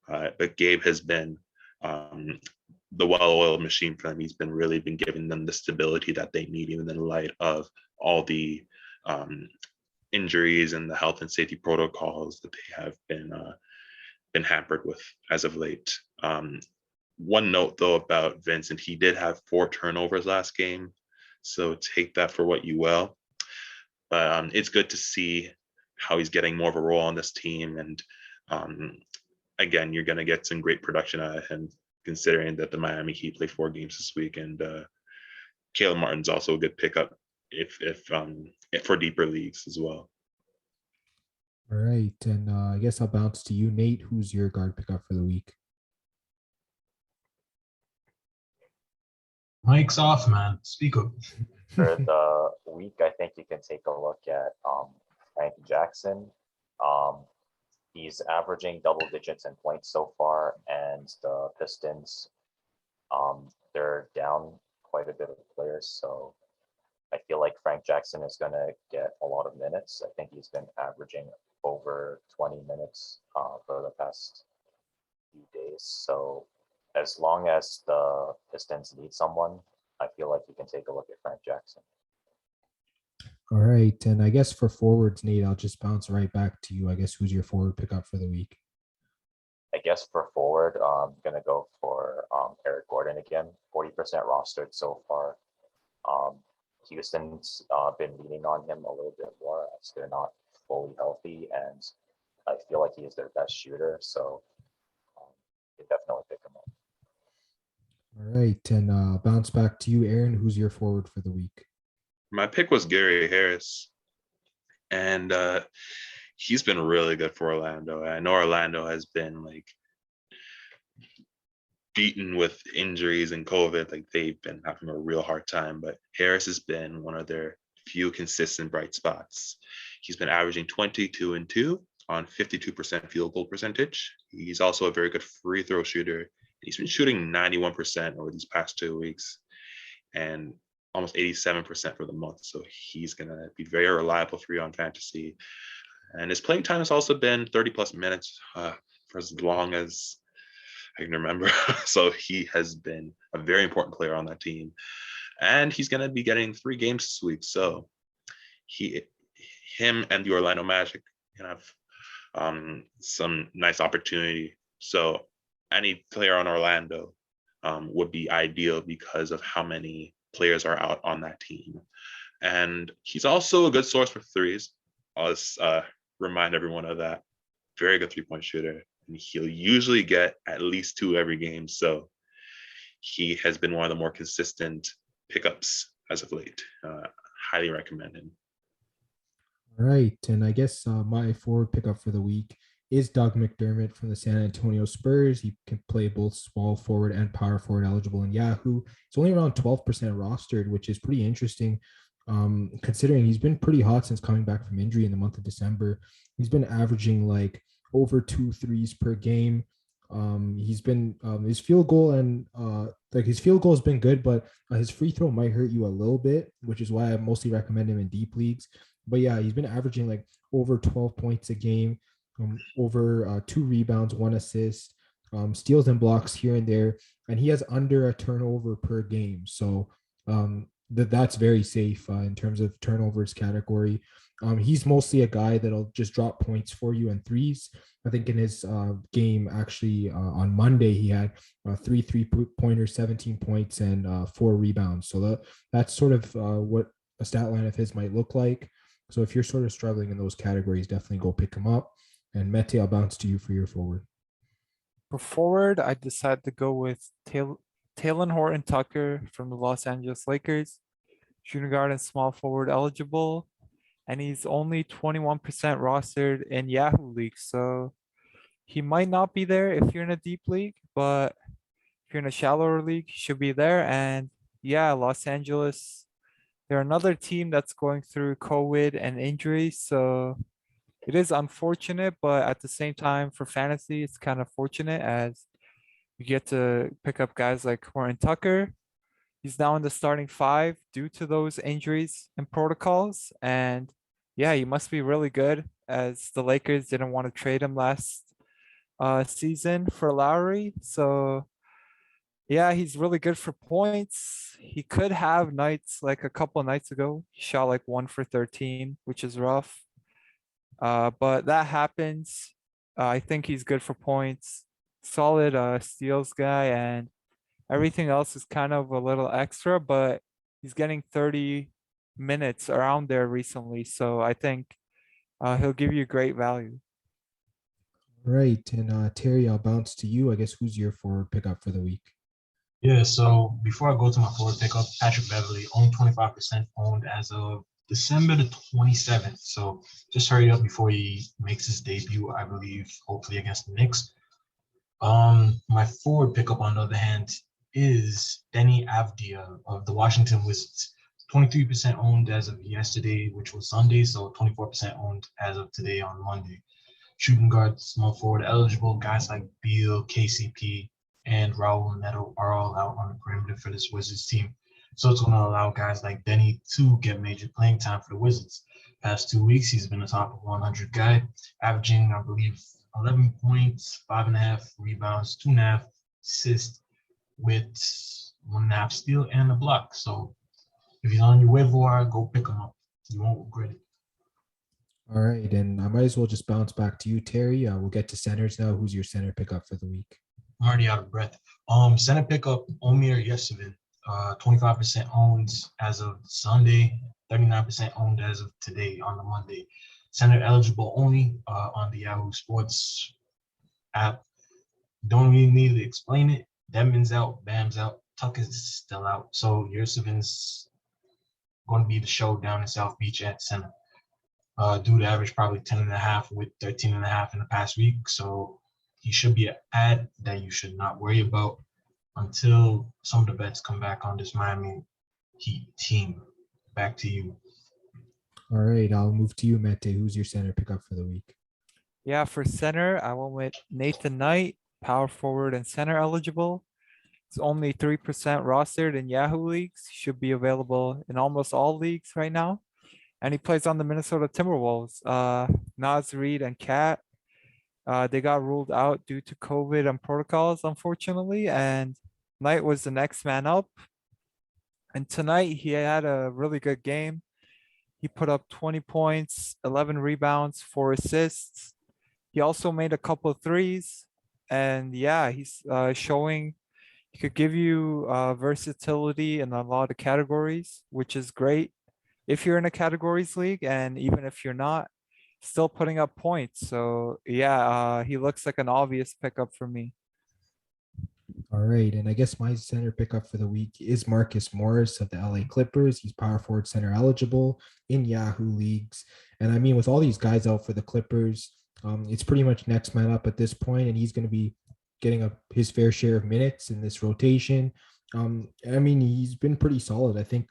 But Gabe has been the well-oiled machine for them. He's really been giving them the stability that they need, even in light of all the injuries and the health and safety protocols that they have been hampered with as of late. One note, though, about Vincent, he did have 4 turnovers last game. So take that for what you will. But it's good to see how he's getting more of a role on this team. And again, you're going to get some great production out of him, considering that the Miami Heat play 4 games this week. And Caleb Martin's also a good pickup if for deeper leagues as well. All right. And I guess I'll bounce to you, Nate. Who's your guard pickup for the week? Mike's off, man. Speak up. For the week, I think you can take a look at Frank Jackson. He's averaging double digits in points so far, and the Pistons, they're down quite a bit of players, so I feel like Frank Jackson is going to get a lot of minutes. I think he's been averaging over 20 minutes for the past few days. So as long as the Pistons need someone, I feel like you can take a look at Frank Jackson. All right. And I guess for forwards, Nate, I'll just bounce right back to you. I guess who's your forward pickup for the week? I guess for forward, I'm going to go for Eric Gordon again, 40% rostered so far. Houston's been leaning on him a little bit more as they're not fully healthy, and I feel like he is their best shooter, so you definitely pick him up. All right. And bounce back to you, Aaron. Who's your forward for the week? My pick was Gary Harris, and he's been really good for Orlando. I know Orlando has been like beaten with injuries and COVID. Like they've been having a real hard time, but Harris has been one of their few consistent bright spots. He's been averaging 22 and 2 on 52% field goal percentage. He's also a very good free throw shooter. He's been shooting 91% over these past 2 weeks and almost 87% for the month. So he's going to be very reliable for you on fantasy. And his playing time has also been 30 plus minutes for as long as I can remember. So he has been a very important player on that team. And he's going to be getting 3 games this week. So him and the Orlando Magic can have some nice opportunity. So any player on Orlando would be ideal because of how many players are out on that team. And he's also a good source for threes. I'll just remind everyone of that. Very good 3-point shooter. And he'll usually get at least 2 every game. So he has been one of the more consistent pickups as of late. Highly recommend him. All right. And I guess my forward pickup for the week is Doug McDermott from the San Antonio Spurs. He can play both small forward and power forward eligible in Yahoo. It's only around 12% rostered, which is pretty interesting considering he's been pretty hot since coming back from injury in the month of December. He's been averaging like over 2 threes per game. He's been his field goal and his field goal has been good, but his free throw might hurt you a little bit, which is why I mostly recommend him in deep leagues. But yeah, he's been averaging like over 12 points a game, over 2 rebounds, 1 assist, steals and blocks here and there, and he has under a turnover per game. So that's very safe in terms of turnovers category. He's mostly a guy that'll just drop points for you in threes. I think in his game actually on Monday, he had 3 3-pointers, 17 points, and 4 rebounds. So that's sort of what a stat line of his might look like. So if you're sort of struggling in those categories, definitely go pick him up. And Mete, I'll bounce to you for your forward. For forward, I decided to go with Talen Horton-Tucker from the Los Angeles Lakers. Shooting guard and small forward eligible. And he's only 21% rostered in Yahoo League. So he might not be there if you're in a deep league, but if you're in a shallower league, he should be there. And yeah, Los Angeles, they're another team that's going through COVID and injuries. So it is unfortunate, but at the same time for fantasy, it's kind of fortunate as you get to pick up guys like Horton-Tucker. He's now in the starting 5 due to those injuries and protocols. And yeah, he must be really good as the Lakers didn't want to trade him last season for Lowry. So yeah, he's really good for points. He could have nights like a couple of nights ago. He shot like 1 for 13, which is rough. But that happens. I think he's good for points. Solid steals guy, and everything else is kind of a little extra, but he's getting 30 minutes around there recently. So I think he'll give you great value. Right. And Terry, I'll bounce to you. I guess who's your forward pickup for the week? Yeah, so before I go to my forward pickup, Patrick Beverly, owned 25% owned as of December the 27th. So just hurry up before he makes his debut, I believe, hopefully against the Knicks. My forward pickup, on the other hand, is Denny Avdia of the Washington Wizards. 23% owned as of yesterday, which was Sunday, so 24% owned as of today on Monday. Shooting guard, small forward eligible, guys like Beal, KCP, and Raul Neto are all out on the perimeter for this Wizards team. So it's going to allow guys like Denny to get major playing time for the Wizards. Past 2 weeks, he's been a top 100 guy, averaging, I believe, 11 points, 5.5 rebounds, 2.5 assists, with 1.5 steal and a block. So if he's on your waiver wire, go pick him up. You won't regret it. All right. And I might as well just bounce back to you, Terry. We'll get to centers now. Who's your center pickup for the week? I'm already out of breath. Center pickup, Omer Yesevin, 25% owned as of Sunday, 39% owned as of today on the Monday. Center eligible only on the Yahoo Sports app. Don't really need to explain it. Dedmon's out, Bam's out, Tuck is still out. So Yesevin's going to be the show down in South Beach at center. Dude averaged probably 10.5 with 13.5 in the past week. So he should be an ad that you should not worry about until some of the bets come back on this Miami Heat team. Back to you. All right. I'll move to you, Mete. Who's your center pickup for the week? Yeah, for center, I went with Nathan Knight, power forward and center eligible. It's only 3% rostered in Yahoo leagues. He should be available in almost all leagues right now. And he plays on the Minnesota Timberwolves. Naz Reid and Cat, they got ruled out due to COVID and protocols, unfortunately. And Knight was the next man up. And tonight he had a really good game. He put up 20 points, 11 rebounds, 4 assists. He also made a couple of threes. And yeah, he's showing he could give you versatility in a lot of categories, which is great if you're in a categories league. And even if you're not, still putting up points. So yeah, he looks like an obvious pickup for me. All right. And I guess my center pickup for the week is Marcus Morris of the LA Clippers. He's power forward center eligible in Yahoo leagues. And I mean, with all these guys out for the Clippers, it's pretty much next man up at this point, and he's going to be getting his fair share of minutes in this rotation. I mean, he's been pretty solid. I think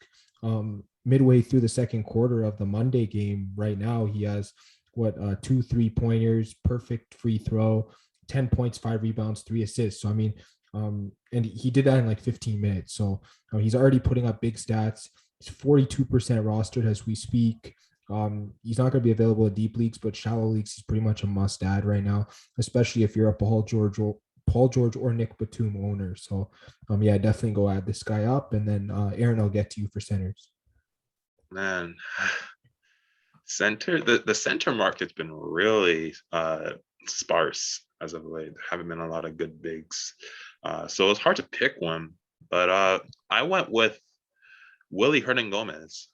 midway through the second quarter of the Monday game right now, he has 2 3-pointers, perfect free throw, 10 points, 5 rebounds, 3 assists. So, I mean, and he did that in like 15 minutes. So he's already putting up big stats. He's 42% rostered as we speak. He's not going to be available in deep leagues, but shallow leagues, he's pretty much a must add right now, especially if you're a Paul George or Nick Batum owner. So, yeah, definitely go add this guy up. And then Aaron, I'll get to you for centers. Man, the center market's been really sparse as of late. There haven't been a lot of good bigs. So it's hard to pick one, but I went with Willie Hernan-Gomez,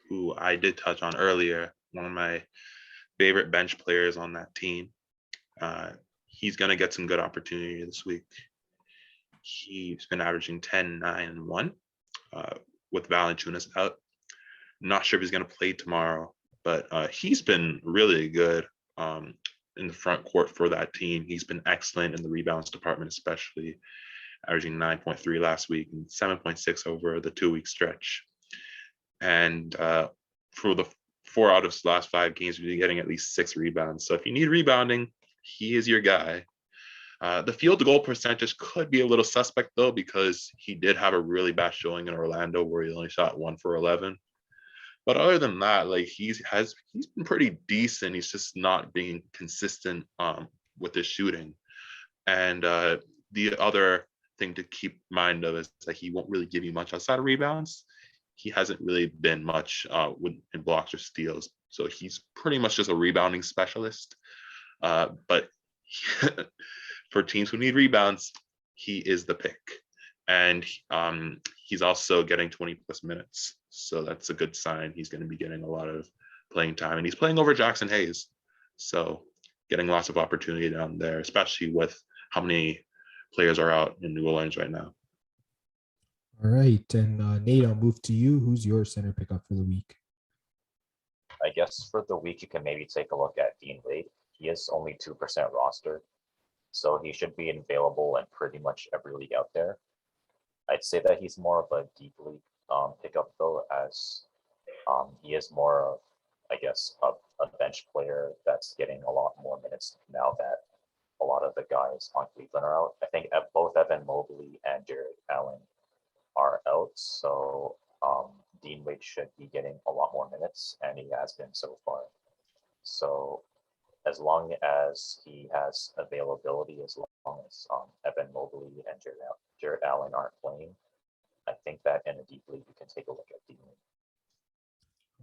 who I did touch on earlier, one of my favorite bench players on that team. He's going to get some good opportunity this week. He's been averaging 10, 9, and 1 with Valanciunas out. Not sure if he's going to play tomorrow, but he's been really good in the front court for that team. He's been excellent in the rebounds department, especially averaging 9.3 last week and 7.6 over the 2-week stretch. And for the 4 out of his last 5 games, we've been getting at least 6 rebounds. So if you need rebounding, he is your guy. The field goal percentage could be a little suspect, though, because he did have a really bad showing in Orlando where he only shot 1 for 11. But other than that, like he's been pretty decent. He's just not being consistent with his shooting. And the other thing to keep in mind of is that he won't really give you much outside of rebounds. He hasn't really been much in blocks or steals. So he's pretty much just a rebounding specialist. But for teams who need rebounds, he is the pick. And he's also getting 20 plus minutes. So that's a good sign. He's going to be getting a lot of playing time, and he's playing over Jackson Hayes. So getting lots of opportunity down there, especially with how many players are out in New Orleans right now. All right. And Nate, I'll move to you. Who's your center pickup for the week? I guess for the week, you can maybe take a look at Dean Wade. He is only 2% rostered, so he should be available in pretty much every league out there. I'd say that he's more of a deep league pickup, though, as he is more of, I guess, a bench player that's getting a lot more minutes now that a lot of the guys on Cleveland are out. I think both Evan Mobley and Jared Allen are out, so Dean Wade should be getting a lot more minutes, and he has been so far. So as long as he has availability, as long as Evan Mobley and Jared Allen aren't playing, I think that in a deep league, you can take a look at Dean Wade.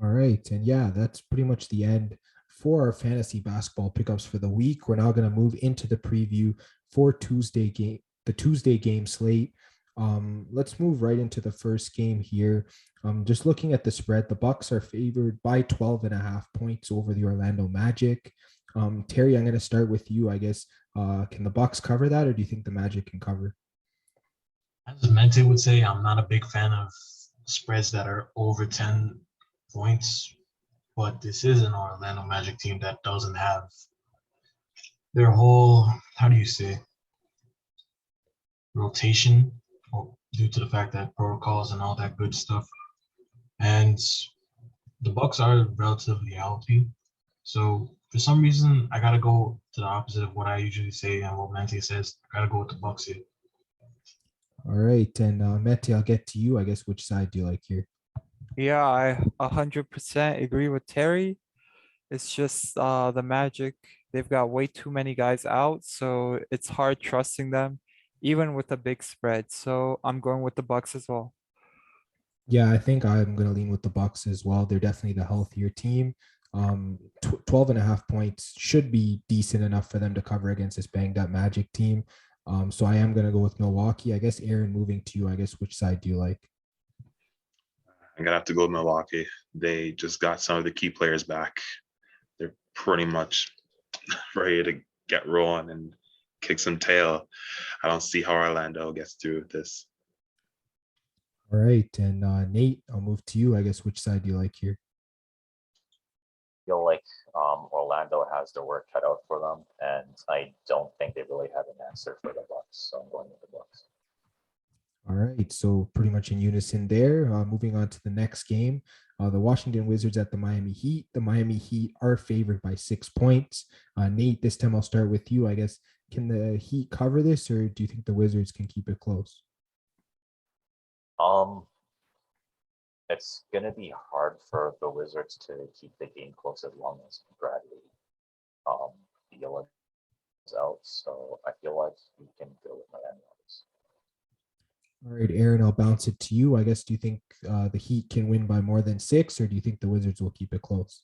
All right. And yeah, that's pretty much the end for our fantasy basketball pickups for the week. We're now going to move into the preview for the Tuesday game slate. Let's move right into the first game here. Just looking at the spread, the Bucks are favored by 12.5 points over the Orlando Magic. Terry, I'm going to start with you. I guess, can the Bucks cover that, or do you think the Magic can cover? As Mete would say, I'm not a big fan of spreads that are over 10 points, but this is an Orlando Magic team that doesn't have their whole, how do you say, rotation, due to the fact that protocols and all that good stuff. And the Bucks are relatively healthy. So for some reason, I got to go to the opposite of what I usually say and what Mete says. I got to go with the Bucks here. All right. And Mete, I'll get to you. I guess, which side do you like here? Yeah, I 100% agree with Terry. It's just the Magic. They've got way too many guys out, so it's hard trusting them, even with a big spread. So I'm going with the Bucks as well. Yeah, I think I'm going to lean with the Bucks as well. They're definitely the healthier team. 12.5 points should be decent enough for them to cover against this banged up Magic team. So I am going to go with Milwaukee. I guess, Aaron, moving to you, I guess, which side do you like? I'm going to have to go with Milwaukee. They just got some of the key players back. They're pretty much ready to get rolling and kick some tail. I don't see how Orlando gets through this. All right. And Nate, I'll move to you. I guess, which side do you like here? I feel like Orlando has their work cut out for them, and I don't think they really have an answer for the Bucks, so I'm going with the Bucks. All right. So pretty much in unison there. Moving on to the next game, the Washington Wizards at the Miami Heat. The Miami Heat are favored by 6 points. Nate, this time I'll start with you. I guess, can the Heat cover this, or do you think the Wizards can keep it close? It's going to be hard for the Wizards to keep the game close as long as Bradley Beal is out. So I feel like we can go with Miami on this. All right, Aaron, I'll bounce it to you. I guess, do you think the Heat can win by more than 6, or do you think the Wizards will keep it close?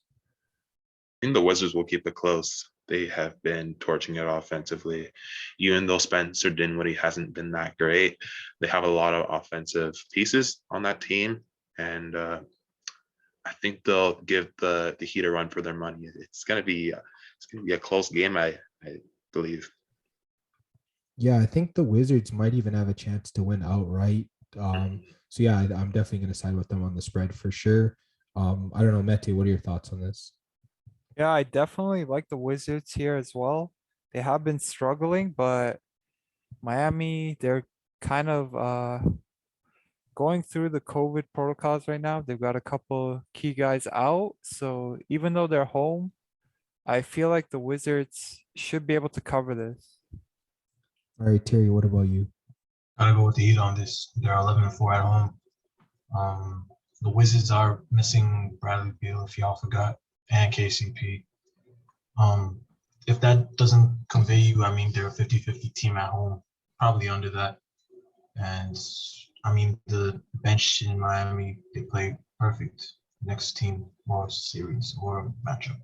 I think the Wizards will keep it close. They have been torching it offensively. Even though Spencer Dinwiddie hasn't been that great, they have a lot of offensive pieces on that team. And I think they'll give the Heat a run for their money. It's gonna be a close game, I believe. Yeah, I think the Wizards might even have a chance to win outright. So yeah, I'm definitely going to side with them on the spread for sure. I don't know, Mete, what are your thoughts on this? Yeah, I definitely like the Wizards here as well. They have been struggling, but Miami, they're kind of going through the COVID protocols right now. They've got a couple key guys out. So even though they're home, I feel like the Wizards should be able to cover this. All right, Terry, what about you? Gotta go with the Heat on this. They're 11-4 at home. The Wizards are missing Bradley Beal, if y'all forgot, and KCP. If that doesn't convey you, I mean, they're a 50-50 team at home, probably under that. And I mean, the bench in Miami, they play perfect next team or series or matchup.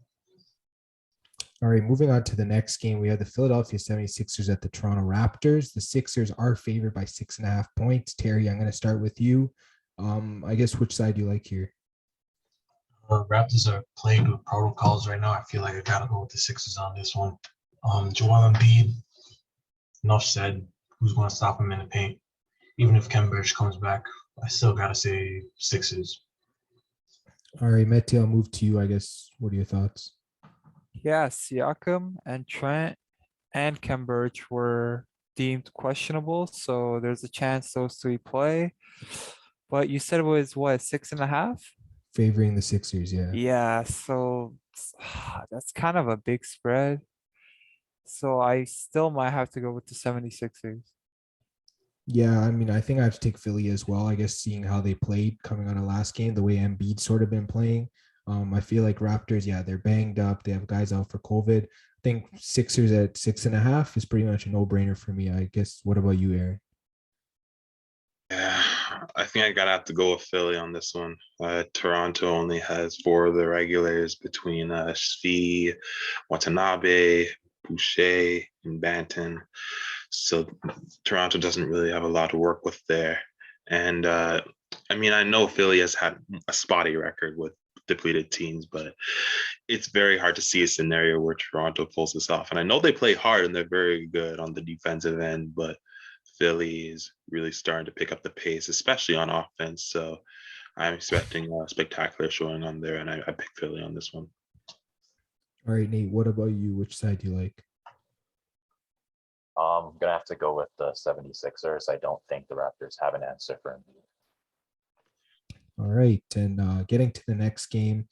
All right, moving on to the next game, we have the Philadelphia 76ers at the Toronto Raptors. The Sixers are favored by 6.5 points. Terry, I'm going to start with you. I guess which side do you like here? Raptors are playing with protocols right now. I feel like I gotta go with the Sixers on this one. Joel Embiid, enough said. Who's going to stop him in the paint? Even if Ken Burch comes back, I still gotta say Sixers. All right, Mete, I'll move to you. I guess, what are your thoughts? Yeah, Siakam and Trent and Khem Birch were deemed questionable, so there's a chance those three play. But you said it was what, 6.5? Favoring the Sixers, yeah. Yeah, so that's kind of a big spread. So I still might have to go with the 76ers. Yeah, I mean, I think I have to take Philly as well. I guess seeing how they played coming out of last game, the way Embiid sort of been playing. I feel like Raptors, yeah, they're banged up. They have guys out for COVID. I think Sixers at 6.5 is pretty much a no-brainer for me. I guess. What about you, Aaron? Yeah, I think I gotta have to go with Philly on this one. Toronto only has 4 of the regulars between Svi, Watanabe, Boucher, and Banton. So Toronto doesn't really have a lot to work with there. And I mean, I know Philly has had a spotty record with depleted teams, but it's very hard to see a scenario where Toronto pulls this off. And I know they play hard and they're very good on the defensive end, but Philly is really starting to pick up the pace, especially on offense. So I'm expecting a spectacular showing on there, and I pick Philly on this one. All right, Nate, what about you? Which side do you like? I'm going to have to go with the 76ers. I don't think the Raptors have an answer for Embiid. All right, and getting to the next game,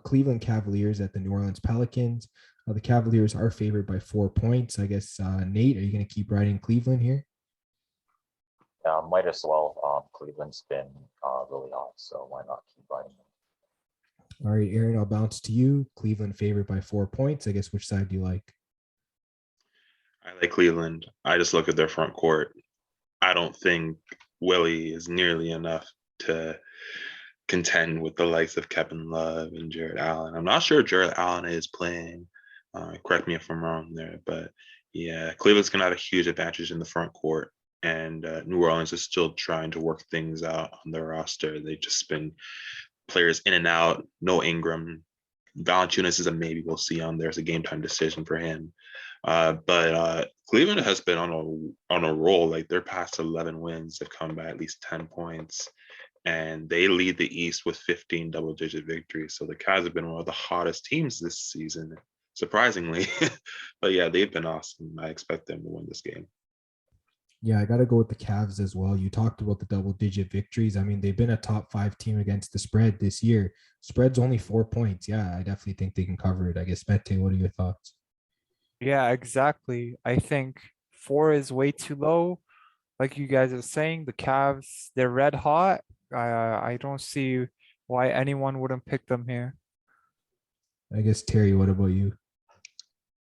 Cleveland Cavaliers at the New Orleans Pelicans. The Cavaliers are favored by 4 points. I guess, Nate, are you going to keep riding Cleveland here? Might as well. Cleveland's been really hot, so why not keep riding them? All right, Aaron, I'll bounce to you. Cleveland favored by 4 points. I guess, which side do you like? I like Cleveland. I just look at their front court. I don't think Willie is nearly enough to contend with the likes of Kevin Love and Jared Allen. I'm not sure Jared Allen is playing. Correct me if I'm wrong there, but yeah, Cleveland's gonna have a huge advantage in the front court, and New Orleans is still trying to work things out on their roster. They've just been players in and out. No Ingram. Valanciunas is a maybe. We'll see on there. It's a game time decision for him. But Cleveland has been on a roll. Like their past 11 wins have come by at least 10 points, and they lead the East with 15 double-digit victories. So the Cavs have been one of the hottest teams this season, surprisingly. But yeah, they've been awesome. I expect them to win this game. Yeah, I got to go with the Cavs as well. You talked about the double-digit victories. I mean, they've been a top 5 team against the spread this year. Spread's only 4 points. Yeah, I definitely think they can cover it. I guess, Mete, what are your thoughts? Yeah, exactly. I think 4 is way too low. Like you guys are saying, the Cavs, they're red hot. I don't see why anyone wouldn't pick them here. I guess, Terry, what about you?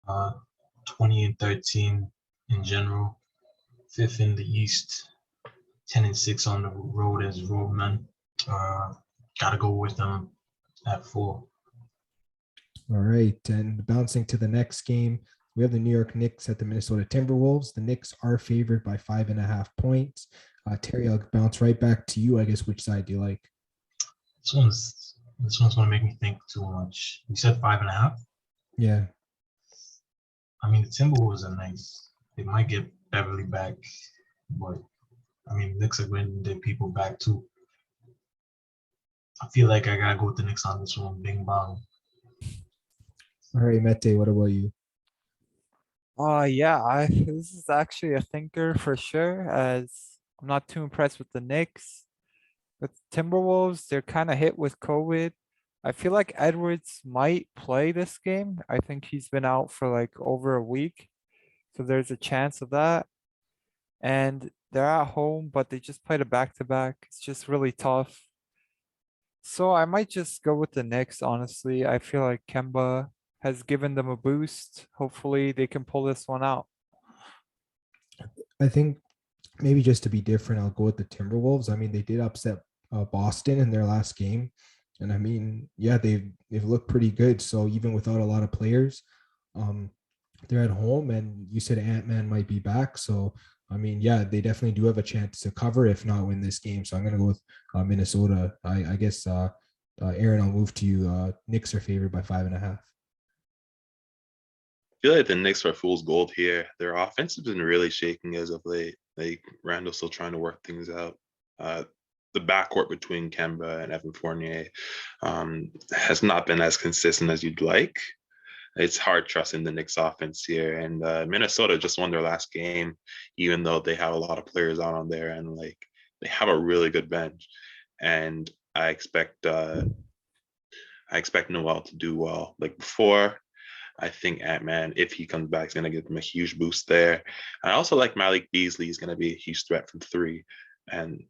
20-13 in general, 5th in the East, 10-6 on the road as roadmen. Gotta go with them at 4. All right, and bouncing to the next game, we have the New York Knicks at the Minnesota Timberwolves. The Knicks are favored by 5.5 points. Terry, I'll bounce right back to you. I guess, which side do you like? This one's gonna make me think too much. You said 5.5? Yeah. I mean, the Timberwolves are nice. They might get Beverly back, but I mean, Knicks are bringing their people back too. I feel like I gotta go with the Knicks on this one. Bing bong. All right, Mete, what about you? Yeah, this is actually a thinker for sure, as I'm not too impressed with the Knicks. With Timberwolves, they're kind of hit with COVID. I feel like Edwards might play this game. I think he's been out for like over a week. So there's a chance of that. And they're at home, but they just played a back-to-back. It's just really tough. So I might just go with the Knicks, honestly. I feel like Kemba has given them a boost. Hopefully they can pull this one out. I think maybe just to be different, I'll go with the Timberwolves. I mean, they did upset Boston in their last game. And I mean, yeah, they've looked pretty good. So even without a lot of players, they're at home, and you said Ant-Man might be back. So, I mean, yeah, they definitely do have a chance to cover, if not win this game. So I'm going to go with Minnesota. I guess, Aaron, I'll move to you. Knicks are favored by 5.5. I feel like the Knicks are fool's gold here. Their offense has been really shaking as of late. Like Randall's still trying to work things out. The backcourt between Kemba and Evan Fournier has not been as consistent as you'd like. It's hard trusting the Knicks offense here. And Minnesota just won their last game, even though they have a lot of players out on there, and like they have a really good bench. And I expect Noel to do well. Like before, I think Ant-Man, if he comes back, is going to give them a huge boost there. I also like Malik Beasley. He's going to be a huge threat from three. And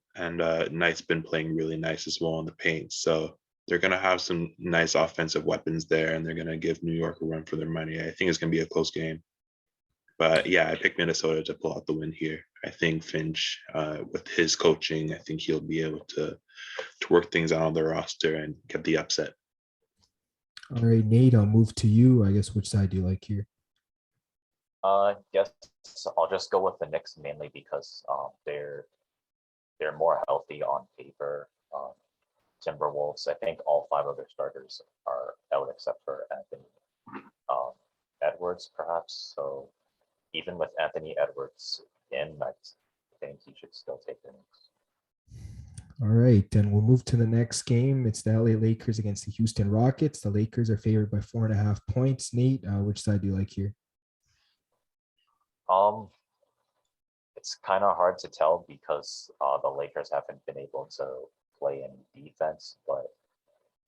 Knight's been playing really nice as well in the paint. So they're going to have some nice offensive weapons there, and they're going to give New York a run for their money. I think it's going to be a close game. But yeah, I picked Minnesota to pull out the win here. I think Finch, with his coaching, I think he'll be able to work things out on the roster and get the upset. All right, Nate, I'll move to you. I guess, which side do you like here? Yes, I'll just go with the Knicks mainly because they're more healthy on paper. Timberwolves, I think all 5 of their starters are out except for Anthony Edwards, perhaps. So even with Anthony Edwards in, I think he should still take the Knicks. All right, and we'll move to the next game. It's the LA Lakers against the Houston Rockets. The Lakers are favored by 4.5 points. Nate, which side do you like here? It's kind of hard to tell because the Lakers haven't been able to play any defense, but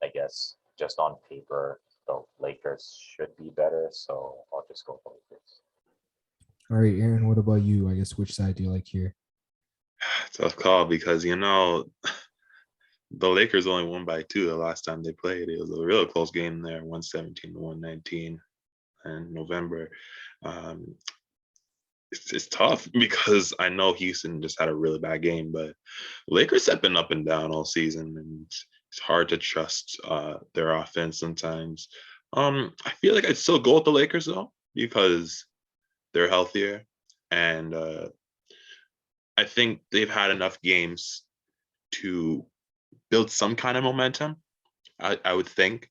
I guess just on paper, the Lakers should be better. So I'll just go with the Lakers. All right, Aaron, what about you? I guess, which side do you like here? Tough call because, the Lakers only won by 2 the last time they played. It was a real close game there, 117 to 119 in November. It's tough because I know Houston just had a really bad game, but Lakers have been up and down all season, and it's hard to trust their offense sometimes. I feel like I'd still go with the Lakers though because they're healthier, and I think they've had enough games to build some kind of momentum. I would think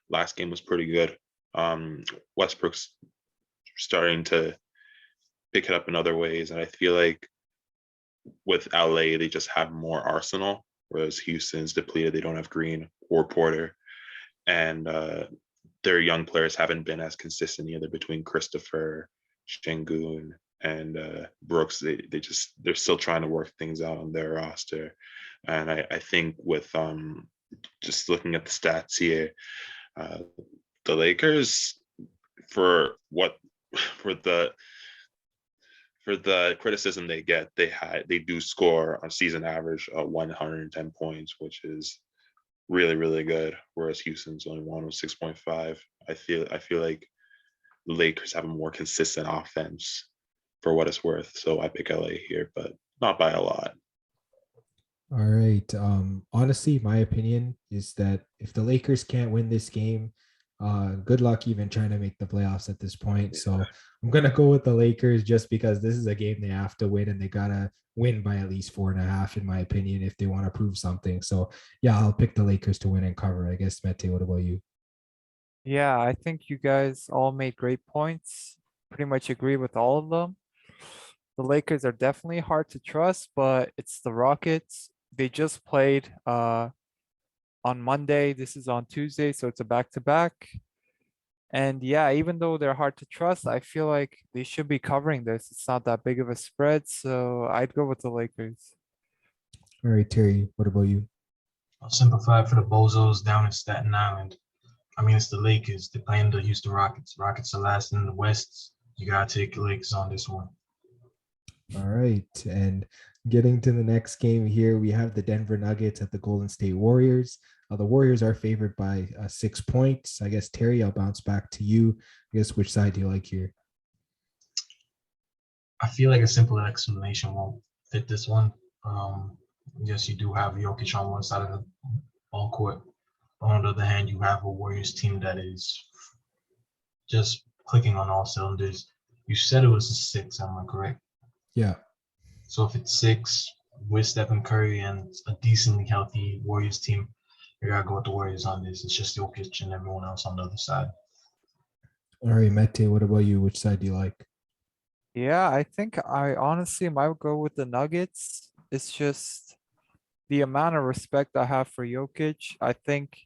last game was pretty good. Westbrook's starting to pick it up in other ways, and I feel like with LA they just have more arsenal, whereas Houston's depleted. They don't have Green or Porter, and their young players haven't been as consistent either between Christopher, Şengün, and Brooks. They're still trying to work things out on their roster, and I think with just looking at the stats here, the Lakers for the criticism they get, they do score on season average 110 points, which is really, really good. Whereas Houston's only won with 6.5. I feel like the Lakers have a more consistent offense for what it's worth. So I pick LA here, but not by a lot. All right. Honestly, my opinion is that if the Lakers can't win this game, good luck even trying to make the playoffs at this point. So I'm gonna go with the Lakers just because this is a game they have to win, and they gotta win by at least 4.5, in my opinion, if they want to prove something. So yeah, I'll pick the Lakers to win and cover. I guess, Mete, what about you? Yeah, I think you guys all made great points. Pretty much agree with all of them. The Lakers are definitely hard to trust, but it's the Rockets. They just played on Monday. This is on Tuesday, so it's a back-to-back. And yeah, even though they're hard to trust, I feel like they should be covering this. It's not that big of a spread, so I'd go with the Lakers. All right, Terry, what about you? I'll simplify for the Bozos down in Staten Island. I mean, it's the Lakers. They're playing the Houston Rockets. Rockets are last in the West. You got to take the Lakers on this one. All right. And getting to the next game here, we have the Denver Nuggets at the Golden State Warriors. The Warriors are favored by 6 points. I guess, Terry, I'll bounce back to you. I guess, which side do you like here? I feel like a simple explanation won't fit this one. Yes, you do have Jokic on one side of the ball court. On the other hand, you have a Warriors team that is just clicking on all cylinders. You said it was a 6, am I correct? Yeah. So if it's 6 with Stephen Curry and a decently healthy Warriors team, you gotta go with the Warriors on this. It's just Jokic and everyone else on the other side. All right, Mete, what about you? Which side do you like? Yeah, I think I honestly might go with the Nuggets. It's just the amount of respect I have for Jokic. I think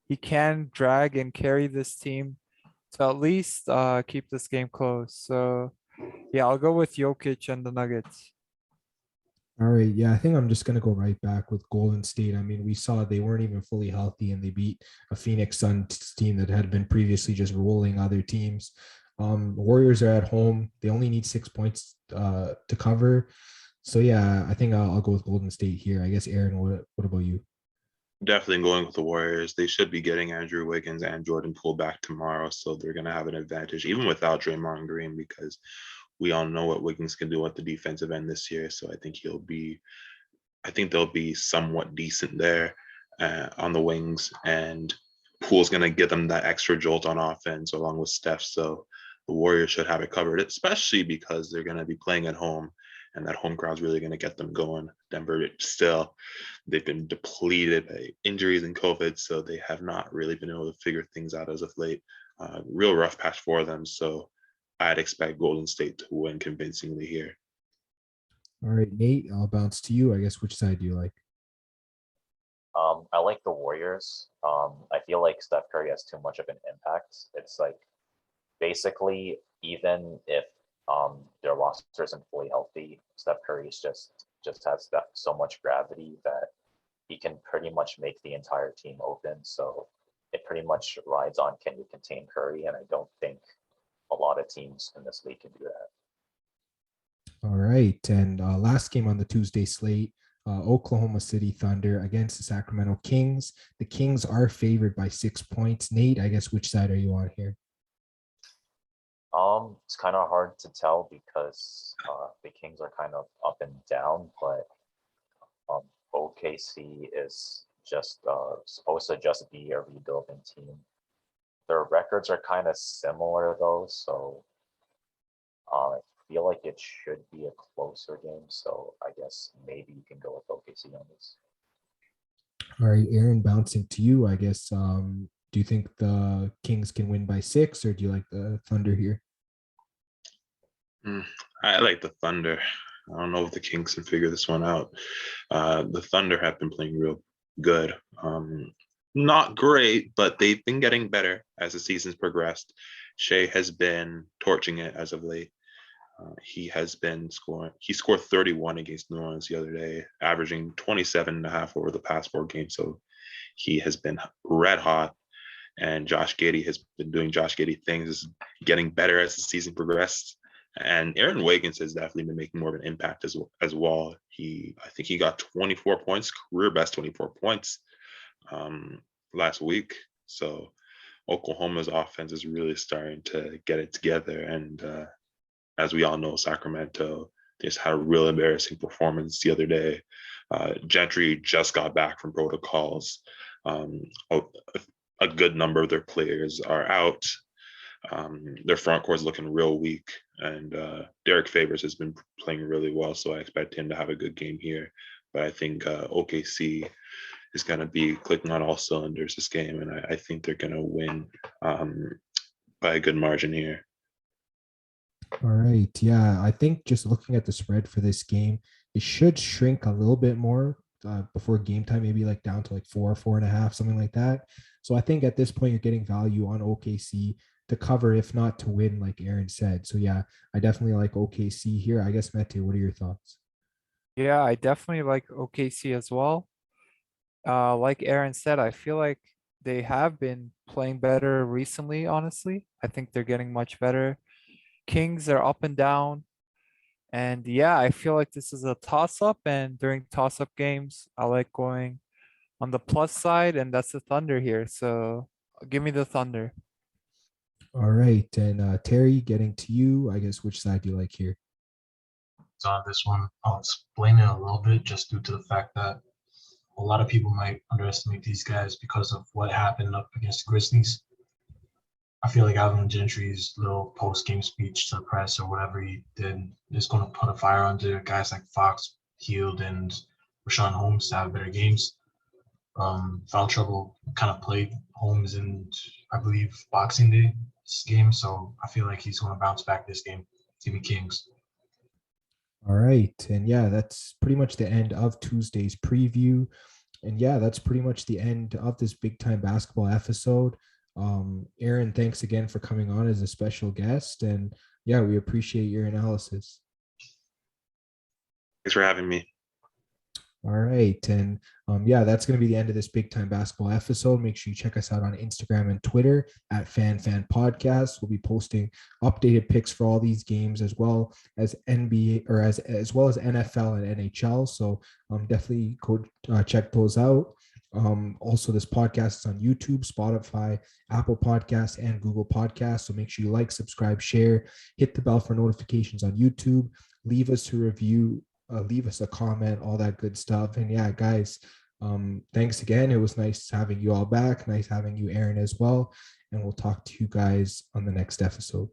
he can drag and carry this team to at least keep this game close. So yeah, I'll go with Jokic and the Nuggets. All right. Yeah, I think I'm just going to go right back with Golden State. I mean, we saw they weren't even fully healthy and they beat a Phoenix Suns team that had been previously just rolling other teams. Warriors are at home. They only need 6 points to cover. So, yeah, I think I'll go with Golden State here. I guess, Aaron, what about you? Definitely going with the Warriors. They should be getting Andrew Wiggins and Jordan Poole back tomorrow, so they're going to have an advantage, even without Draymond Green, because we all know what Wiggins can do at the defensive end this year. So I think they'll be somewhat decent there on the wings, and Poole's going to give them that extra jolt on offense along with Steph. So the Warriors should have it covered, especially because they're going to be playing at home, and that home crowd's really going to get them going. Denver still, they've been depleted by injuries and COVID, so they have not really been able to figure things out as of late. Real rough patch for them. So I'd expect Golden State to win convincingly here. All right, Nate, I'll bounce to you. I guess, which side do you like? I like the Warriors. I feel like Steph Curry has too much of an impact. It's like basically even if their roster isn't fully healthy, Steph Curry just has that so much gravity that he can pretty much make the entire team open. So it pretty much rides on, can you contain Curry? And I don't think a lot of teams in this league can do that. All right. And last game on the Tuesday slate, Oklahoma City Thunder against the Sacramento Kings. The Kings are favored by 6 points. Nate, I guess, which side are you on here? It's kind of hard to tell because the Kings are kind of up and down, but OKC is just supposed to just be a rebuilding team. Their records are kind of similar though, so I feel like it should be a closer game. So I guess maybe you can go with OKC on this. All right, Aaron, bouncing to you. I guess, do you think the Kings can win by 6, or do you like the Thunder here? I like the Thunder. I don't know if the Kings can figure this one out. The Thunder have been playing real good. Not great, but they've been getting better as the season's progressed. Shea has been torching it as of late. He has been scoring. He scored 31 against New Orleans the other day, averaging 27.5 over the past 4 games. So he has been red hot. And Josh Giddey has been doing Josh Giddey things, getting better as the season progressed. And Aaron Wiggins has definitely been making more of an impact as well. I think he got 24 points, career best 24 points last week. So Oklahoma's offense is really starting to get it together. And as we all know, Sacramento just had a real embarrassing performance the other day. Gentry just got back from protocols. A good number of their players are out. Their front court is looking real weak, and Derek Favors has been playing really well, so I expect him to have a good game here. But I think OKC is going to be clicking on all cylinders this game, and I think they're going to win by a good margin here. All right. Yeah, I think just looking at the spread for this game, it should shrink a little bit more before game time, maybe like down to like 4.5, something like that. So I think at this point, you're getting value on OKC to cover, if not to win, like Aaron said. So yeah, I definitely like OKC here. I guess, Mete, what are your thoughts? Yeah, I definitely like OKC as well. Like Aaron said, I feel like they have been playing better recently, honestly. I think they're getting much better. Kings are up and down. And yeah, I feel like this is a toss-up. And during toss-up games, I like going on the plus side, and that's the Thunder here. So give me the Thunder. All right. And Terry, getting to you, I guess, which side do you like here? So on this one, I'll explain it a little bit just due to the fact that a lot of people might underestimate these guys because of what happened up against the Grizzlies. I feel like Alvin Gentry's little post-game speech to the press or whatever he did is going to put a fire under guys like Fox, Hield, and Rashawn Holmes to have better games. Foul trouble kind of played Holmes in, I believe, Boxing Day game, so I feel like he's going to bounce back this game. Give me Kings. All right. And yeah, that's pretty much the end of Tuesday's preview. And yeah, that's pretty much the end of this big time basketball episode. Aaron, thanks again for coming on as a special guest. And yeah, we appreciate your analysis. Thanks for having me. All right. And yeah, that's going to be the end of this big time basketball episode. Make sure you check us out on Instagram and Twitter at Fan Podcast. We'll be posting updated picks for all these games as well as NBA or as well as NFL and NHL. So definitely go check those out. Also, this podcast is on YouTube, Spotify, Apple Podcasts, and Google Podcasts. So make sure you like, subscribe, share, hit the bell for notifications on YouTube, leave us a review, leave us a comment, all that good stuff. And yeah, guys, thanks again. It was nice having you all back. Nice having you, Aaron, as well. And we'll talk to you guys on the next episode.